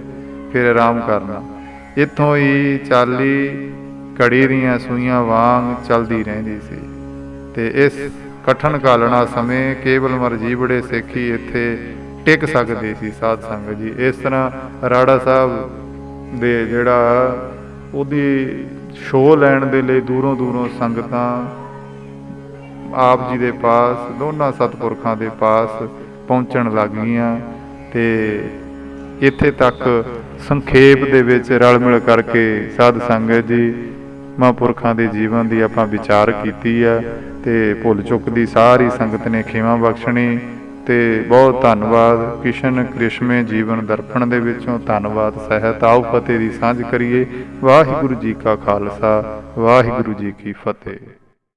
ਫਿਰ ਆਰਾਮ ਕਰਨਾ। ਇੱਥੋਂ ਹੀ ਚਾਲੀ ਘੜੀ ਦੀਆਂ ਸੂਈਆਂ ਵਾਂਗ ਚੱਲਦੀ ਰਹਿੰਦੀ ਸੀ। ਤੇ ਇਸ ਕਠਨ ਕਾਲਣਾ ਸਮੇਂ ਕੇਵਲ ਮਰਜੀਵੜੇ ਸਿੱਖ ਹੀ ਇੱਥੇ ਟਿਕ ਸਕਦੇ ਸੀ ਸਾਧ ਸੰਗਤ ਜੀ। ਇਸ ਤਰ੍ਹਾਂ ਰਾੜਾ ਸਾਹਿਬ ਦੇ ਜਿਹੜਾ ਉਹਦੀ ਸ਼ੋਅ ਲੈਣ ਦੇ ਲਈ ਦੂਰੋਂ ਦੂਰੋਂ ਸੰਗਤਾਂ ਆਪ ਜੀ ਦੇ ਪਾਸ, ਦੋਨਾਂ ਸਤਿਪੁਰਖਾਂ ਦੇ ਪਾਸ ਪਹੁੰਚਣ ਲੱਗ ਗਈਆਂ। ਤੇ ਇੱਥੇ ਤੱਕ ਸੰਖੇਪ ਦੇ ਵਿੱਚ ਰਲ ਮਿਲ ਕਰਕੇ ਸਾਧ ਸੰਗਤ ਜੀ ਮਹਾਂਪੁਰਖਾਂ ਦੇ ਜੀਵਨ ਦੀ ਆਪਾਂ ਵਿਚਾਰ ਕੀਤੀ ਆ। ਤੇ ਭੁੱਲ ਚੁੱਕ ਦੀ ਸਾਰੀ ਸੰਗਤ ਨੇ ਖਿਮਾ ਬਖਸ਼ਣੀ। ਤੇ ਬਹੁਤ ਧੰਨਵਾਦ। ਕਿਸ਼ਨ ਕ੍ਰਿਸ਼ਮੇ ਜੀਵਨ ਦਰਪਣ ਦੇ ਵਿੱਚੋਂ ਧੰਨਵਾਦ ਸਹਿਤ ਆਓ ਫਤਿਹ ਦੀ ਸਾਂਝ ਕਰੀਏ। ਵਾਹਿਗੁਰੂ ਜੀ ਕਾ ਖਾਲਸਾ, ਵਾਹਿਗੁਰੂ ਜੀ ਕੀ ਫਤਿਹ।